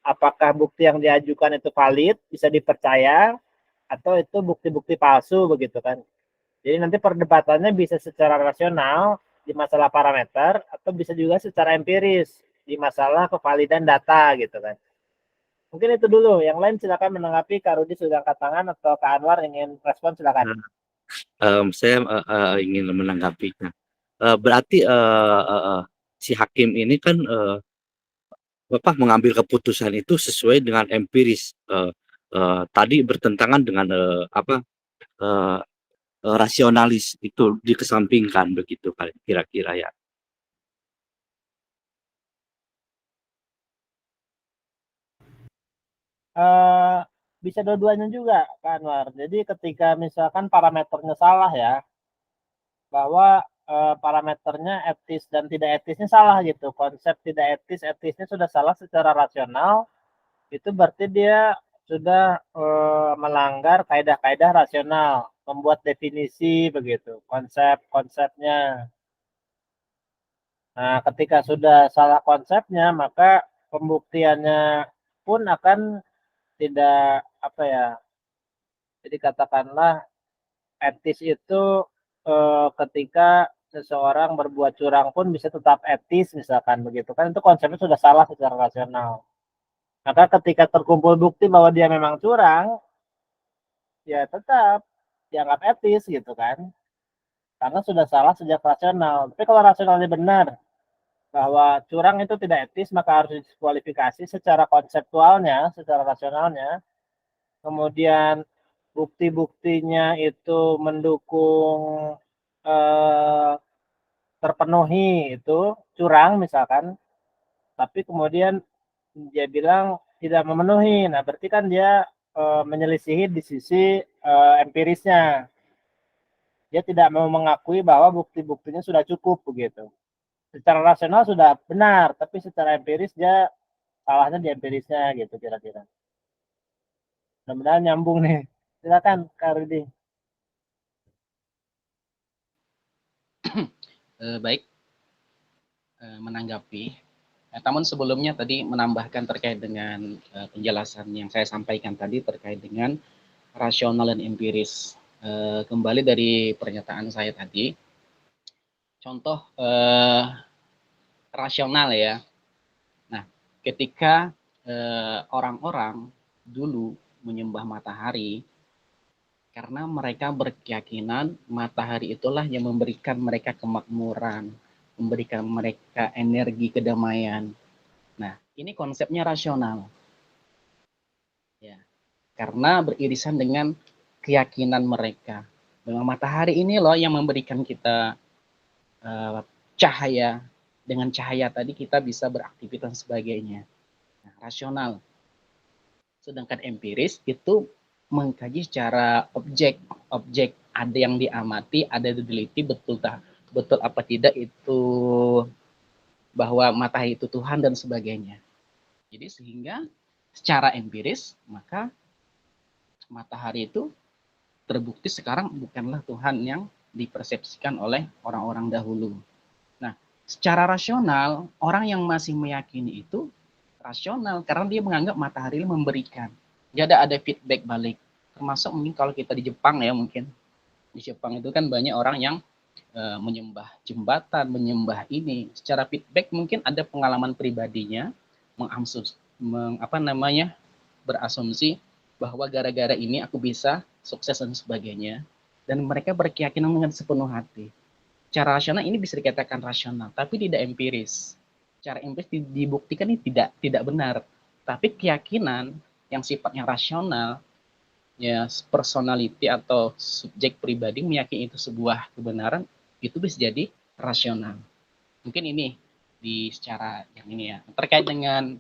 Apakah bukti yang diajukan itu valid, bisa dipercaya, atau itu bukti-bukti palsu begitu kan. Jadi nanti perdebatannya bisa secara rasional di masalah parameter atau bisa juga secara empiris di masalah kevalidan data gitu kan. Mungkin itu dulu. Yang lain silakan menanggapi. Kak Rudi sudah angkat tangan atau Kak Anwar ingin respon silakan. Saya ingin menanggapinya. Berarti si hakim ini kan mengambil keputusan itu sesuai dengan empiris. Tadi bertentangan dengan eh, rasionalis itu dikesampingkan begitu kira-kira ya. Bisa dua-duanya juga Kak Anwar. Jadi ketika misalkan parameternya salah ya, bahwa parameternya etis dan tidak etisnya salah gitu. Konsep tidak etis, etisnya sudah salah secara rasional, itu berarti dia sudah melanggar kaidah-kaidah rasional, membuat definisi begitu, konsep-konsepnya. Nah, ketika sudah salah konsepnya, maka pembuktiannya pun akan tidak apa ya. Jadi katakanlah etis itu ketika seseorang berbuat curang pun bisa tetap etis misalkan begitu kan, itu konsepnya sudah salah secara rasional. Maka ketika terkumpul bukti bahwa dia memang curang, ya tetap dianggap etis gitu kan, karena sudah salah sejak rasional. Tapi kalau rasionalnya benar bahwa curang itu tidak etis, maka harus diskualifikasi secara konseptualnya, secara rasionalnya. Kemudian bukti-buktinya itu mendukung terpenuhi itu curang misalkan, tapi kemudian dia bilang tidak memenuhi. Nah, berarti kan dia menyelisihi di sisi empirisnya. Dia tidak mau mengakui bahwa bukti-buktinya sudah cukup begitu. Secara rasional sudah benar, tapi secara empiris dia salahnya di empirisnya gitu kira-kira. Mudah-mudahan nyambung nih. Silakan Kak Rudi. Baik, menanggapi. Namun sebelumnya tadi menambahkan terkait dengan penjelasan yang saya sampaikan tadi terkait dengan rasional dan empiris. Kembali dari pernyataan saya tadi, contoh rasional ya. Nah, ketika orang-orang dulu menyembah matahari, karena mereka berkeyakinan matahari itulah yang memberikan mereka kemakmuran, memberikan mereka energi kedamaian. Nah, ini konsepnya rasional. Ya, karena beririsan dengan keyakinan mereka. Bahwa matahari ini loh yang memberikan kita cahaya. Dengan cahaya tadi kita bisa beraktivitas dan sebagainya. Nah, rasional. Sedangkan empiris itu mengkaji secara objek ada yang diamati, ada yang diteliti betul apa tidak itu bahwa matahari itu Tuhan dan sebagainya. Jadi sehingga secara empiris maka matahari itu terbukti sekarang bukanlah Tuhan yang dipersepsikan oleh orang-orang dahulu. Nah, secara rasional orang yang masih meyakini itu rasional karena dia menganggap matahari memberikan. Jadi ada feedback balik. Termasuk mungkin kalau kita di Jepang ya, mungkin di Jepang itu kan banyak orang yang menyembah jembatan, menyembah ini. Secara feedback mungkin ada pengalaman pribadinya berasumsi bahwa gara-gara ini aku bisa sukses dan sebagainya. Dan mereka berkeyakinan dengan sepenuh hati. Secara rasional ini bisa dikatakan rasional, tapi tidak empiris. Secara empiris dibuktikan ini tidak benar. Tapi keyakinan yang sifatnya rasional ya personality atau subjek pribadi meyakini itu sebuah kebenaran, itu bisa jadi rasional. Mungkin ini di secara yang ini ya, terkait dengan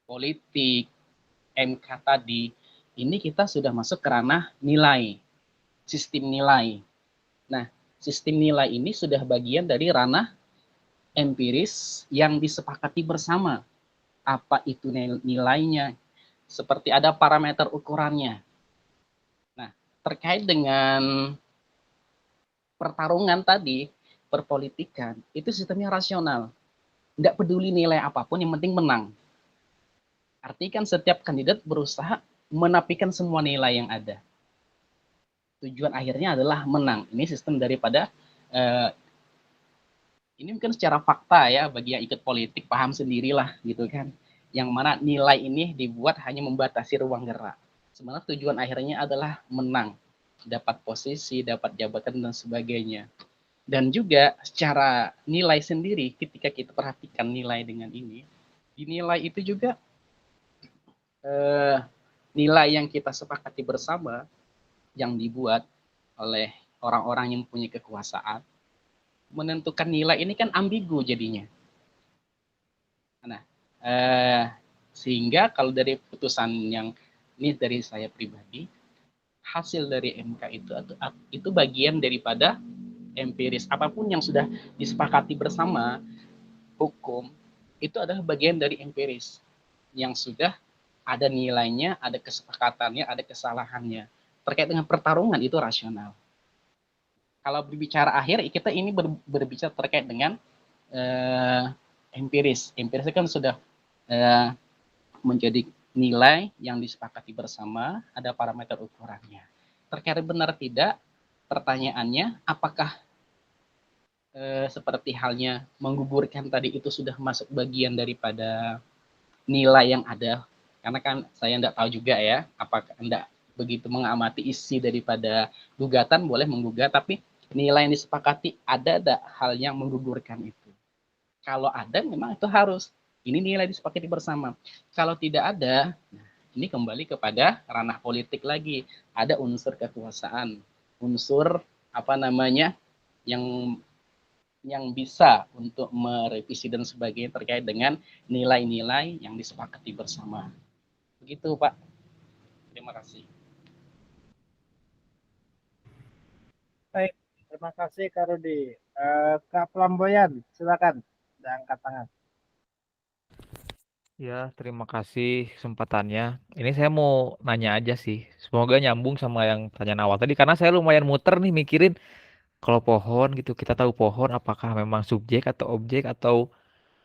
politik, MK tadi, ini kita sudah masuk ke ranah nilai, sistem nilai. Nah, sistem nilai ini sudah bagian dari ranah empiris yang disepakati bersama. Apa itu nilainya? Seperti ada parameter ukurannya. Nah, terkait dengan pertarungan tadi, perpolitikan, itu sistemnya rasional. Tidak peduli nilai apapun, yang penting menang. Artinya kan setiap kandidat berusaha menafikan semua nilai yang ada. Tujuan akhirnya adalah menang. Ini sistem daripada ini mungkin secara fakta ya, bagi yang ikut politik paham sendirilah gitu kan. Yang mana nilai ini dibuat hanya membatasi ruang gerak. Sebenarnya tujuan akhirnya adalah menang, dapat posisi, dapat jabatan dan sebagainya. Dan juga secara nilai sendiri, ketika kita perhatikan nilai dengan ini, di nilai itu juga nilai yang kita sepakati bersama, yang dibuat oleh orang-orang yang punya kekuasaan, menentukan nilai ini kan ambigu jadinya. Nah, sehingga kalau dari putusan yang ini dari saya pribadi, hasil dari MK itu bagian daripada empiris. Apapun yang sudah disepakati bersama hukum, itu adalah bagian dari empiris yang sudah ada nilainya, ada kesepakatannya, ada kesalahannya. Terkait dengan pertarungan itu rasional. Kalau berbicara akhir, kita ini berbicara terkait dengan empiris. Empiris kan sudah menjadi nilai yang disepakati bersama, ada parameter ukurannya. Terkait benar tidak, pertanyaannya apakah seperti halnya menggugurkan tadi itu sudah masuk bagian daripada nilai yang ada, karena kan saya tidak tahu juga ya, apakah tidak begitu mengamati isi daripada gugatan, boleh menggugat, tapi nilai yang disepakati ada hal yang menggugurkan itu. Kalau ada, memang itu harus. Ini nilai disepakati bersama. Kalau tidak ada, ini kembali kepada ranah politik lagi. Ada unsur kekuasaan, unsur yang bisa untuk merevisi dan sebagainya terkait dengan nilai-nilai yang disepakati bersama. Begitu, Pak. Terima kasih. Baik, terima kasih Kak Rudi. Kak Flamboyan, silakan. Udah angkat tangan. Ya, terima kasih kesempatannya. Ini saya mau nanya aja sih. Semoga nyambung sama yang pertanyaan awal tadi. Karena saya lumayan muter nih mikirin kalau pohon gitu. Kita tahu pohon apakah memang subjek atau objek atau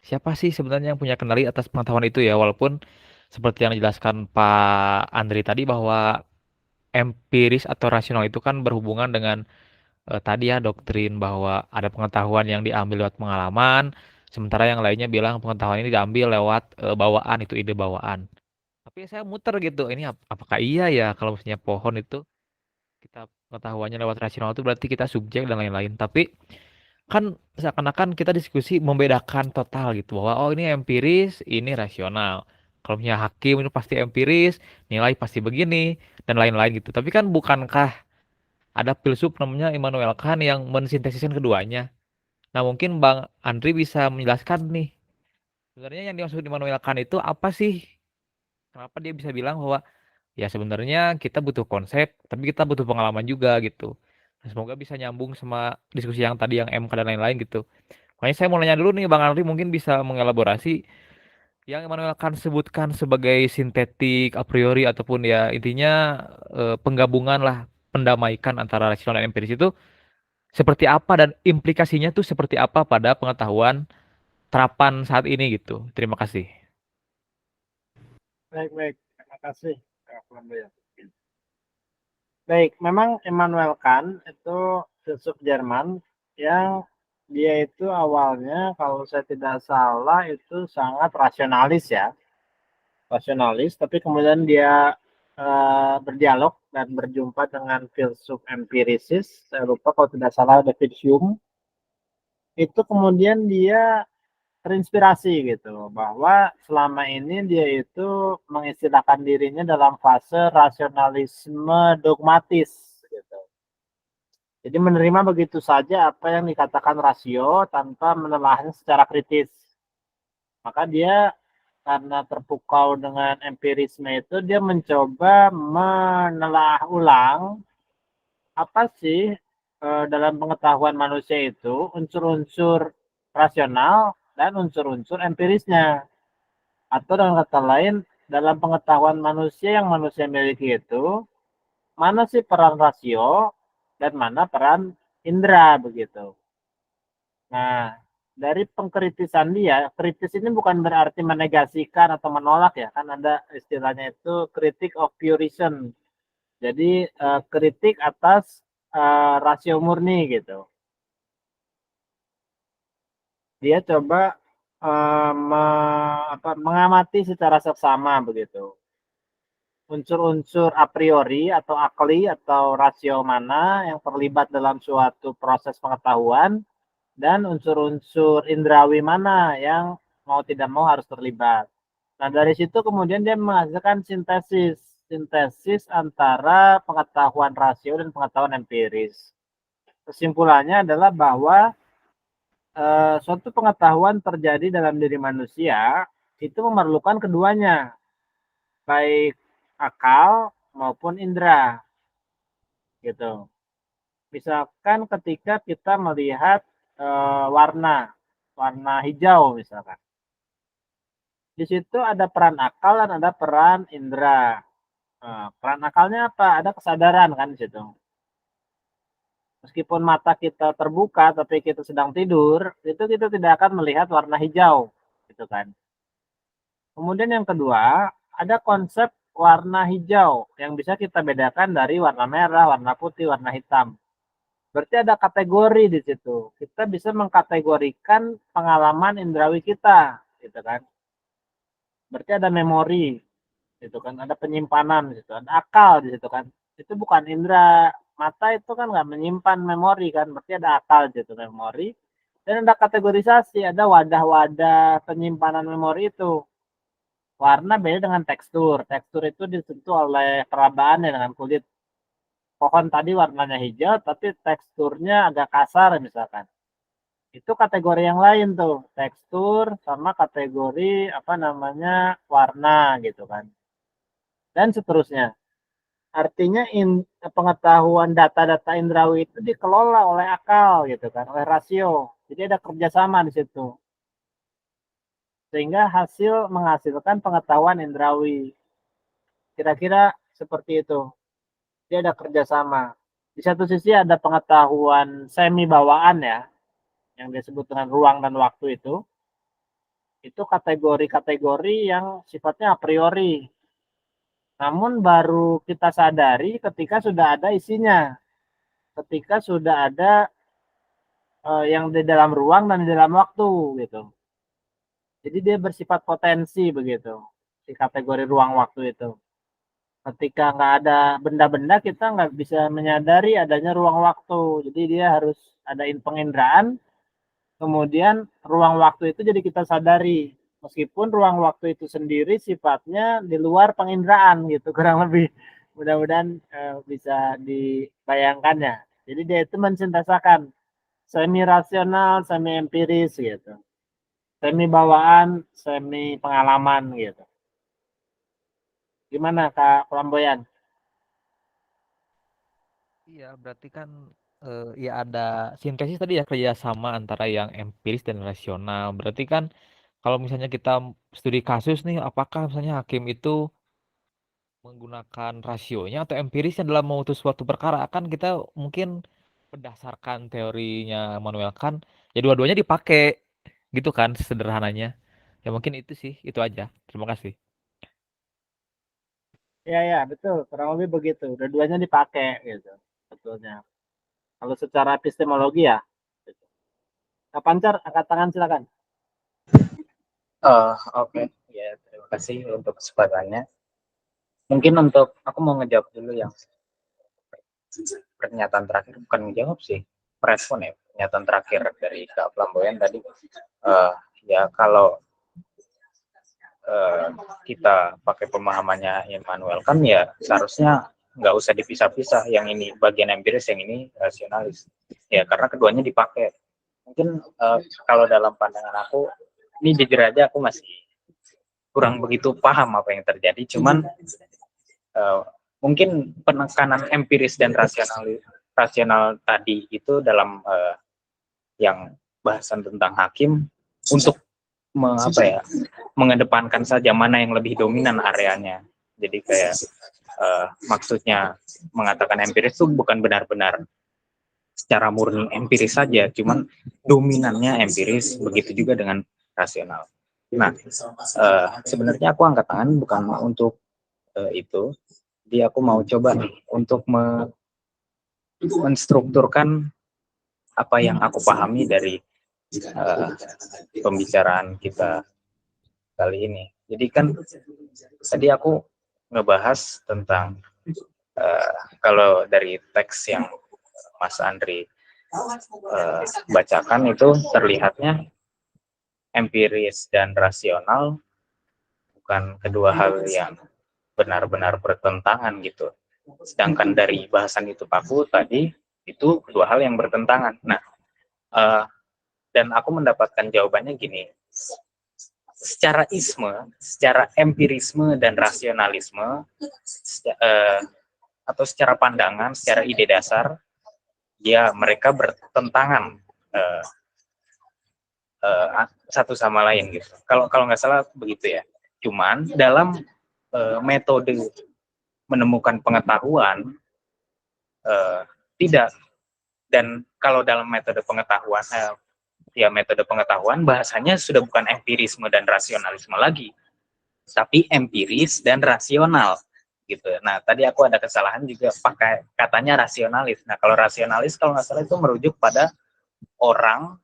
siapa sih sebenarnya yang punya kendali atas pengetahuan itu ya. Walaupun seperti yang dijelaskan Pak Andri tadi bahwa empiris atau rasional itu kan berhubungan dengan tadi ya doktrin bahwa ada pengetahuan yang diambil lewat pengalaman. Sementara yang lainnya bilang pengetahuan ini diambil lewat bawaan, itu ide bawaan. Tapi saya muter gitu, ini apakah iya ya kalau misalnya pohon itu kita pengetahuannya lewat rasional itu berarti kita subjek dan lain-lain. Tapi kan seakan-akan kita diskusi membedakan total gitu bahwa oh ini empiris, ini rasional. Kalau misalnya hakim itu pasti empiris, nilai pasti begini dan lain-lain gitu. Tapi kan bukankah ada filsuf namanya Immanuel Kant yang mensintesiskan keduanya. Nah, mungkin Bang Andri bisa menjelaskan nih, sebenarnya yang dimaksud Immanuel Kant itu apa sih? Kenapa dia bisa bilang bahwa ya sebenarnya kita butuh konsep, tapi kita butuh pengalaman juga gitu. Nah, semoga bisa nyambung sama diskusi yang tadi yang MK dan lain-lain gitu. Makanya saya mau nanya dulu nih Bang Andri mungkin bisa mengelaborasi yang Immanuel Kant sebutkan sebagai sintetik a priori ataupun ya intinya penggabungan lah pendamaikan antara rasional dan empiris itu seperti apa dan implikasinya tuh seperti apa pada pengetahuan terapan saat ini gitu. Terima kasih. Baik. Terima kasih Kak Flamboyan. Baik, memang Immanuel Kant itu filsuf Jerman yang dia itu awalnya kalau saya tidak salah itu sangat rasionalis ya. Rasionalis, tapi kemudian dia berdialog dan berjumpa dengan filsuf empirisis, saya lupa kalau tidak salah David Hume. Itu kemudian dia terinspirasi gitu bahwa selama ini dia itu mengistilahkan dirinya dalam fase rasionalisme dogmatis gitu. Jadi menerima begitu saja apa yang dikatakan rasio tanpa menelahnya secara kritis. Maka dia karena terpukau dengan empirisme itu dia mencoba menelaah ulang apa sih dalam pengetahuan manusia itu unsur-unsur rasional dan unsur-unsur empirisnya. Atau dengan kata lain, dalam pengetahuan manusia yang manusia miliki itu, mana sih peran rasio dan mana peran indera begitu. Nah, dari pengkritisan dia, kritis ini bukan berarti menegasikan atau menolak ya, kan ada istilahnya itu critic of purism. Jadi kritik atas rasio murni gitu. Dia coba mengamati secara seksama begitu. Unsur-unsur a priori atau akli atau rasio mana yang terlibat dalam suatu proses pengetahuan dan unsur-unsur indrawi mana yang mau tidak mau harus terlibat. Nah, dari situ kemudian dia menghasilkan sintesis antara pengetahuan rasio dan pengetahuan empiris. Kesimpulannya adalah bahwa suatu pengetahuan terjadi dalam diri manusia itu memerlukan keduanya, baik akal maupun indera, gitu. Misalkan ketika kita melihat warna hijau misalkan, di situ ada peran akal dan ada peran indera. Peran akalnya apa? Ada kesadaran kan di situ. Meskipun mata kita terbuka tapi kita sedang tidur, itu kita tidak akan melihat warna hijau, gitu kan. Kemudian yang kedua, ada konsep warna hijau yang bisa kita bedakan dari warna merah, warna putih, warna hitam. Berarti ada kategori di situ. Kita bisa mengkategorikan pengalaman indrawi kita, gitu kan. Berarti ada memori, gitu kan. Ada penyimpanan di situ, ada akal di situ kan. Itu bukan indera. Mata itu kan nggak menyimpan memori kan, berarti ada akal di situ, memori. Dan ada kategorisasi, ada wadah-wadah penyimpanan memori itu. Warna beda dengan tekstur. Tekstur itu disentuh oleh kerabaannya dengan kulit. Pohon tadi warnanya hijau, tapi teksturnya agak kasar misalkan. Itu kategori yang lain tuh. Tekstur sama kategori warna gitu kan. Dan seterusnya. Artinya pengetahuan data-data indrawi itu dikelola oleh akal gitu kan, oleh rasio. Jadi ada kerjasama di situ. Sehingga menghasilkan pengetahuan indrawi. Kira-kira seperti itu. Dia ada kerjasama. Di satu sisi ada pengetahuan semi bawaan ya, yang disebut dengan ruang dan waktu itu kategori-kategori yang sifatnya a priori. Namun baru kita sadari ketika sudah ada isinya, ketika sudah ada yang di dalam ruang dan di dalam waktu gitu. Jadi dia bersifat potensi begitu, di kategori ruang waktu itu. Ketika nggak ada benda-benda kita nggak bisa menyadari adanya ruang waktu. Jadi dia harus ada penginderaan, kemudian ruang waktu itu jadi kita sadari. Meskipun ruang waktu itu sendiri sifatnya di luar penginderaan gitu, kurang lebih. Mudah-mudahan bisa dibayangkan ya. Jadi dia itu mensintesakan semi rasional, semi empiris gitu. Semi bawaan, semi pengalaman gitu. Gimana Kak Pelamboyan? Iya, berarti kan ya ada sintesis tadi ya kerjasama antara yang empiris dan rasional. Berarti kan kalau misalnya kita studi kasus nih, apakah misalnya hakim itu menggunakan rasionya atau empirisnya dalam memutus suatu perkara? Kan kita mungkin berdasarkan teorinya Manuel Kant, ya dua-duanya dipakai gitu kan sederhananya. Ya mungkin itu sih, itu aja. Terima kasih. Ya betul, kurang lebih begitu. Dua-duanya dipakai gitu, betulnya. Kalau secara epistemologi ya. Gitu. Kak Pancar, angkat tangan silakan. Oke. Ya, terima kasih untuk kesempatannya. Mungkin untuk aku mau ngejawab dulu yang pernyataan terakhir, bukan menjawab sih, respon ya pernyataan terakhir dari Kak Flamboyan tadi. Ya kalau kita pakai pemahamannya Immanuel Kant ya seharusnya nggak usah dipisah-pisah, yang ini bagian empiris, yang ini rasionalis. Ya karena keduanya dipakai. Mungkin kalau dalam pandangan aku, ini jujur aja aku masih kurang begitu paham apa yang terjadi, cuman mungkin penekanan empiris dan rasional tadi itu dalam yang bahasan tentang hakim untuk mengedepankan saja mana yang lebih dominan areanya. Jadi kayak maksudnya mengatakan empiris itu bukan benar-benar secara murni empiris saja, cuman dominannya empiris, begitu juga dengan rasional. Nah, sebenarnya aku angkat tangan bukan untuk itu, jadi aku mau coba nih untuk menstrukturkan apa yang aku pahami dari pembicaraan kita kali ini. Jadi kan tadi aku ngebahas tentang kalau dari teks yang Mas Andri bacakan itu terlihatnya empiris dan rasional bukan kedua hal yang benar-benar bertentangan gitu. Sedangkan dari bahasan itu Paku tadi itu kedua hal yang bertentangan. Nah, dan aku mendapatkan jawabannya gini. Secara empirisme dan rasionalisme, atau secara pandangan, secara ide dasar, ya mereka bertentangan satu sama lain gitu. Kalau nggak salah begitu ya. Cuman dalam metode menemukan pengetahuan tidak. Dan kalau dalam metode pengetahuan metode pengetahuan bahasanya sudah bukan empirisme dan rasionalisme lagi, tapi empiris dan rasional gitu. Nah tadi aku ada kesalahan juga pakai katanya rasionalis. Nah kalau rasionalis kalau nggak salah itu merujuk pada orang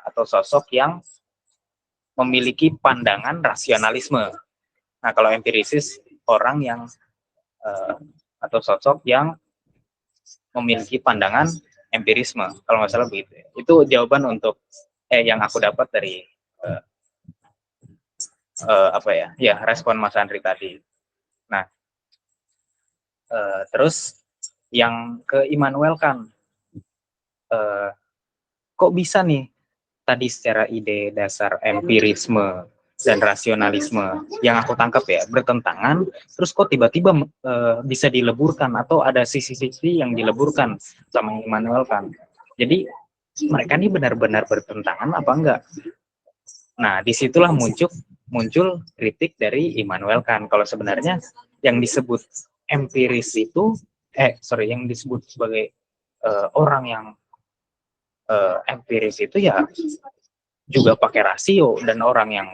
atau sosok yang memiliki pandangan rasionalisme. Nah kalau empirisis orang yang atau sosok yang memiliki pandangan empirisme, kalau nggak salah begitu. Itu jawaban untuk yang aku dapat dari respon Mas Andri tadi. Nah, terus yang ke Immanuel Kant, kok bisa nih tadi secara ide dasar empirisme dan rasionalisme yang aku tangkap ya bertentangan, terus kok tiba-tiba bisa dileburkan atau ada sisi-sisi yang dileburkan sama Immanuel Kant. Jadi mereka ini benar-benar bertentangan apa enggak? Nah disitulah muncul kritik dari Immanuel Kant kalau sebenarnya yang disebut empiris itu yang disebut sebagai orang yang empiris itu ya juga pakai rasio, dan orang yang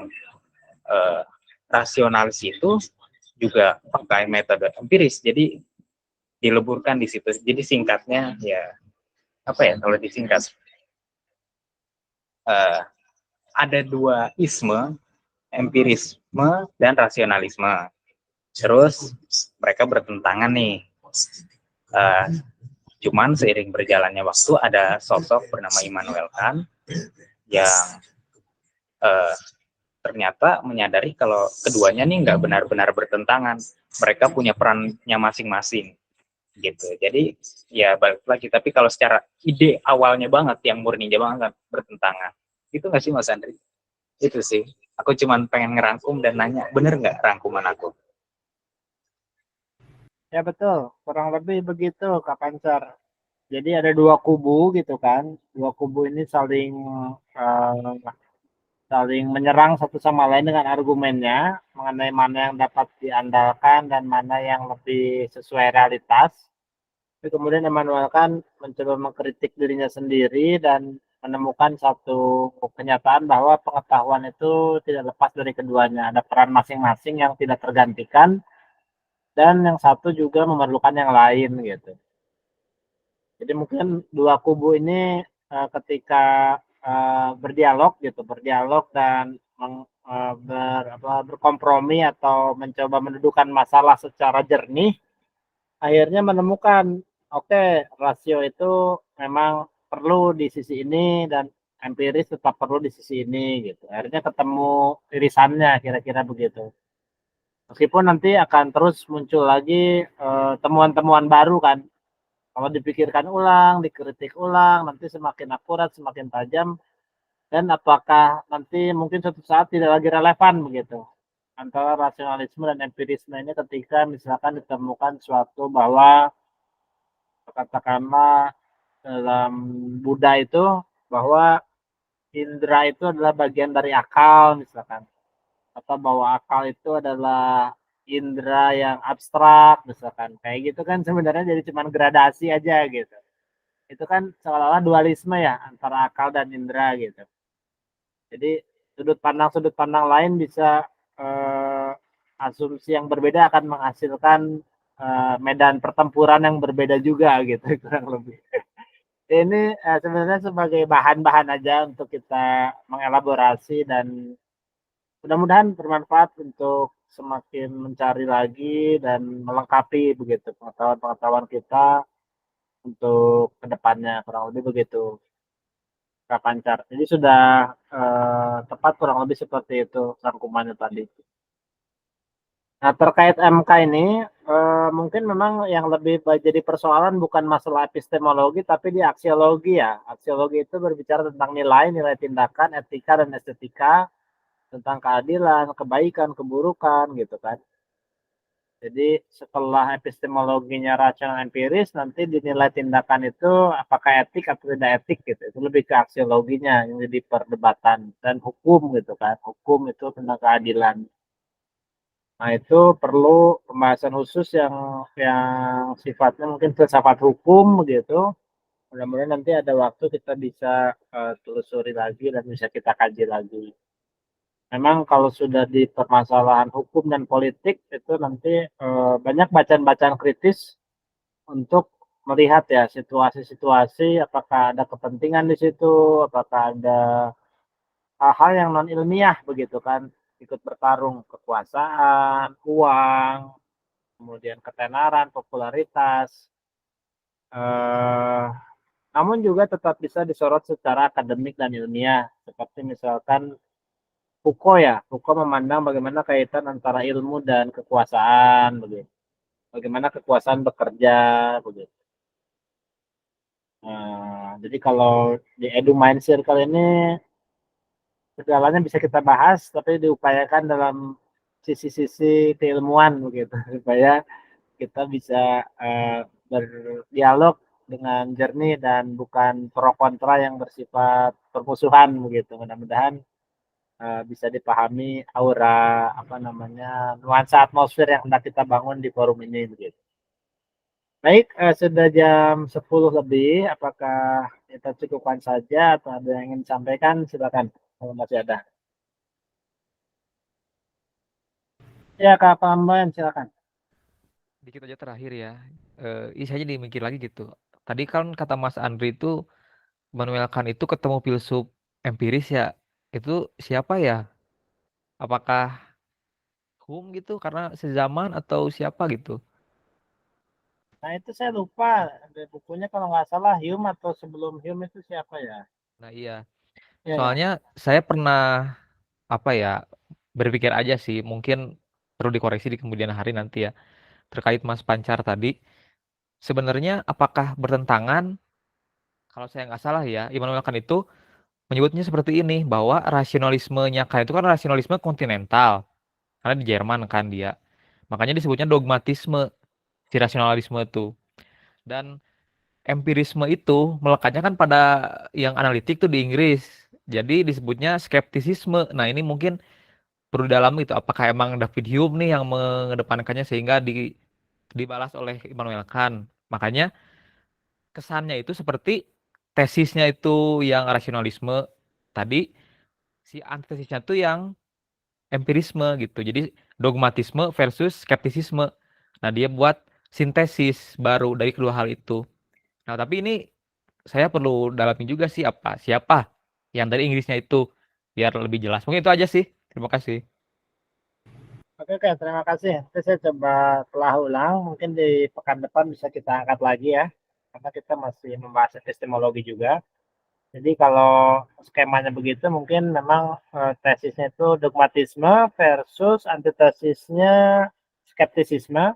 rasionalis itu juga pakai metode empiris. Jadi dileburkan di situ. Jadi singkatnya ya kalau disingkat ada dua isme, empirisme dan rasionalisme. Terus mereka bertentangan nih. Cuman seiring berjalannya waktu ada sosok bernama Immanuel Kant yang ternyata menyadari kalau keduanya nih nggak benar-benar bertentangan. Mereka punya perannya masing-masing gitu. Jadi ya balik lagi, tapi kalau secara ide awalnya banget yang murninya banget bertentangan. Itu nggak sih Mas Andri? Itu sih. Aku cuman pengen ngerangkum dan nanya, bener nggak rangkuman aku? Ya betul, kurang lebih begitu Kak Pancar. Jadi ada dua kubu gitu kan. Dua kubu ini saling menyerang satu sama lain dengan argumennya mengenai mana yang dapat diandalkan dan mana yang lebih sesuai realitas. Tapi kemudian Immanuel Kant mencoba mengkritik dirinya sendiri dan menemukan satu kenyataan bahwa pengetahuan itu tidak lepas dari keduanya. Ada peran masing-masing yang tidak tergantikan dan yang satu juga memerlukan yang lain gitu. Jadi mungkin dua kubu ini ketika berdialog dan berkompromi atau mencoba mendudukan masalah secara jernih, akhirnya menemukan rasio itu memang perlu di sisi ini dan empiris tetap perlu di sisi ini gitu. Akhirnya ketemu irisannya kira-kira begitu. Meskipun nanti akan terus muncul lagi temuan-temuan baru kan. Kalau dipikirkan ulang, dikritik ulang, nanti semakin akurat, semakin tajam, dan apakah nanti mungkin suatu saat tidak lagi relevan begitu antara rasionalisme dan empirisme ini ketika misalkan ditemukan suatu bahwa katakanlah dalam Buddha itu bahwa indera itu adalah bagian dari akal misalkan, atau bahwa akal itu adalah indera yang abstrak misalkan, kayak gitu kan sebenarnya jadi cuma gradasi aja gitu. Itu kan seolah-olah dualisme ya antara akal dan indera gitu. Jadi sudut pandang lain bisa asumsi yang berbeda akan menghasilkan medan pertempuran yang berbeda juga gitu kurang lebih. Ini sebenarnya sebagai bahan-bahan aja untuk kita mengelaborasi dan mudah-mudahan bermanfaat untuk semakin mencari lagi dan melengkapi begitu pengetahuan-pengetahuan kita untuk kedepannya kurang lebih begitu Kak Pancar. Jadi sudah tepat kurang lebih seperti itu rangkumannya tadi. Nah terkait MK ini mungkin memang yang lebih jadi persoalan bukan masalah epistemologi tapi di aksiologi ya. Aksiologi itu berbicara tentang nilai, nilai tindakan, etika dan estetika, tentang keadilan, kebaikan, keburukan gitu kan. Jadi setelah epistemologinya rasional empiris, nanti dinilai tindakan itu apakah etik atau tidak etik gitu. Itu lebih ke aksiologinya yang jadi perdebatan dan hukum gitu kan. Hukum itu tentang keadilan. Nah itu perlu pembahasan khusus yang sifatnya mungkin filsafat hukum begitu. Mudah-mudahan nanti ada waktu kita bisa telusuri lagi dan bisa kita kaji lagi. Memang kalau sudah di permasalahan hukum dan politik itu nanti banyak bacaan-bacaan kritis untuk melihat ya situasi-situasi apakah ada kepentingan di situ, apakah ada hal-hal yang non ilmiah begitu kan, ikut bertarung kekuasaan, uang, kemudian ketenaran, popularitas. Eh, namun juga tetap bisa disorot secara akademik dan ilmiah, seperti misalkan Foucault ya, Foucault memandang bagaimana kaitan antara ilmu dan kekuasaan begitu. Bagaimana kekuasaan bekerja begitu. Jadi kalau di Edu Mind Circle ini segalanya bisa kita bahas, tapi diupayakan dalam sisi-sisi keilmuan begitu, supaya kita bisa berdialog dengan jernih dan bukan pro kontra yang bersifat permusuhan begitu. Mudah-mudahan bisa dipahami aura apa namanya nuansa atmosfer yang hendak kita bangun di forum ini begitu. Baik, sudah jam 10 lebih. Apakah kita cukupkan saja atau ada yang ingin disampaikan? Silakan kalau masih ada. Ya, Kak Pamban, silakan. Dikit aja terakhir ya. Saya jadi mikir lagi gitu. Tadi kan kata Mas Andri itu Immanuel Kant itu ketemu filsuf empiris ya. Itu siapa ya? Apakah Hume gitu karena sezaman atau siapa gitu? Nah, itu saya lupa. Ada bukunya kalau nggak salah Hume atau sebelum Hume itu siapa ya? Nah iya. Iya, ya. Soalnya saya pernah apa ya berpikir aja sih mungkin perlu dikoreksi di kemudian hari nanti ya terkait Mas Pancar tadi. Sebenarnya apakah bertentangan kalau saya nggak salah ya Immanuel Kant itu menyebutnya seperti ini bahwa rasionalismenya Kant itu kan rasionalisme kontinental karena di Jerman kan dia. Makanya disebutnya dogmatisme si rasionalisme itu. Dan empirisme itu melekatnya kan pada yang analitik tuh di Inggris. Jadi disebutnya skeptisisme. Nah, ini mungkin perlu dalam itu apakah emang David Hume nih yang mengedepankannya sehingga dibalas oleh Immanuel Kant. Makanya kesannya itu seperti tesisnya itu yang rasionalisme tadi si antitesisnya tuh yang empirisme gitu. Jadi dogmatisme versus skeptisisme. Nah, dia buat sintesis baru dari kedua hal itu. Nah, tapi ini saya perlu dalamin juga sih siapa yang dari Inggrisnya itu biar lebih jelas. Mungkin itu aja sih. Terima kasih. Oke, terima kasih. Nanti saya coba telah ulang. Mungkin di pekan depan bisa kita angkat lagi ya. Karena kita masih membahas epistemologi juga. Jadi kalau skemanya begitu mungkin memang tesisnya itu dogmatisme versus antitesisnya skeptisisme,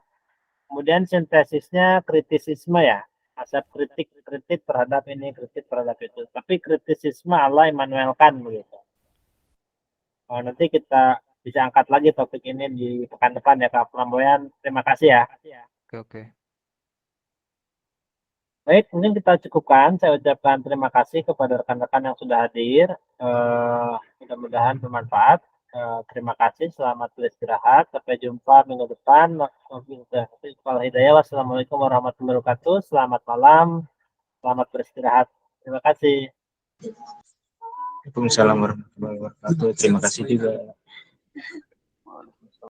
kemudian sintesisnya kritisisme ya. Asap kritik terhadap ini, kritik terhadap itu. Tapi kritisisme ala Immanuel Kant begitu. Nanti kita bisa angkat lagi topik ini di pekan depan ya Kak Flamboyan. Terima kasih ya. Oke. Baik, mungkin kita cukupkan. Saya ucapkan terima kasih kepada rekan-rekan yang sudah hadir. Mudah-mudahan bermanfaat. Terima kasih. Selamat beristirahat. Sampai jumpa minggu depan. Wassalamualaikum warahmatullahi wabarakatuh. Selamat malam. Selamat beristirahat. Terima kasih. Waalaikumsalam warahmatullahi wabarakatuh. Terima kasih juga.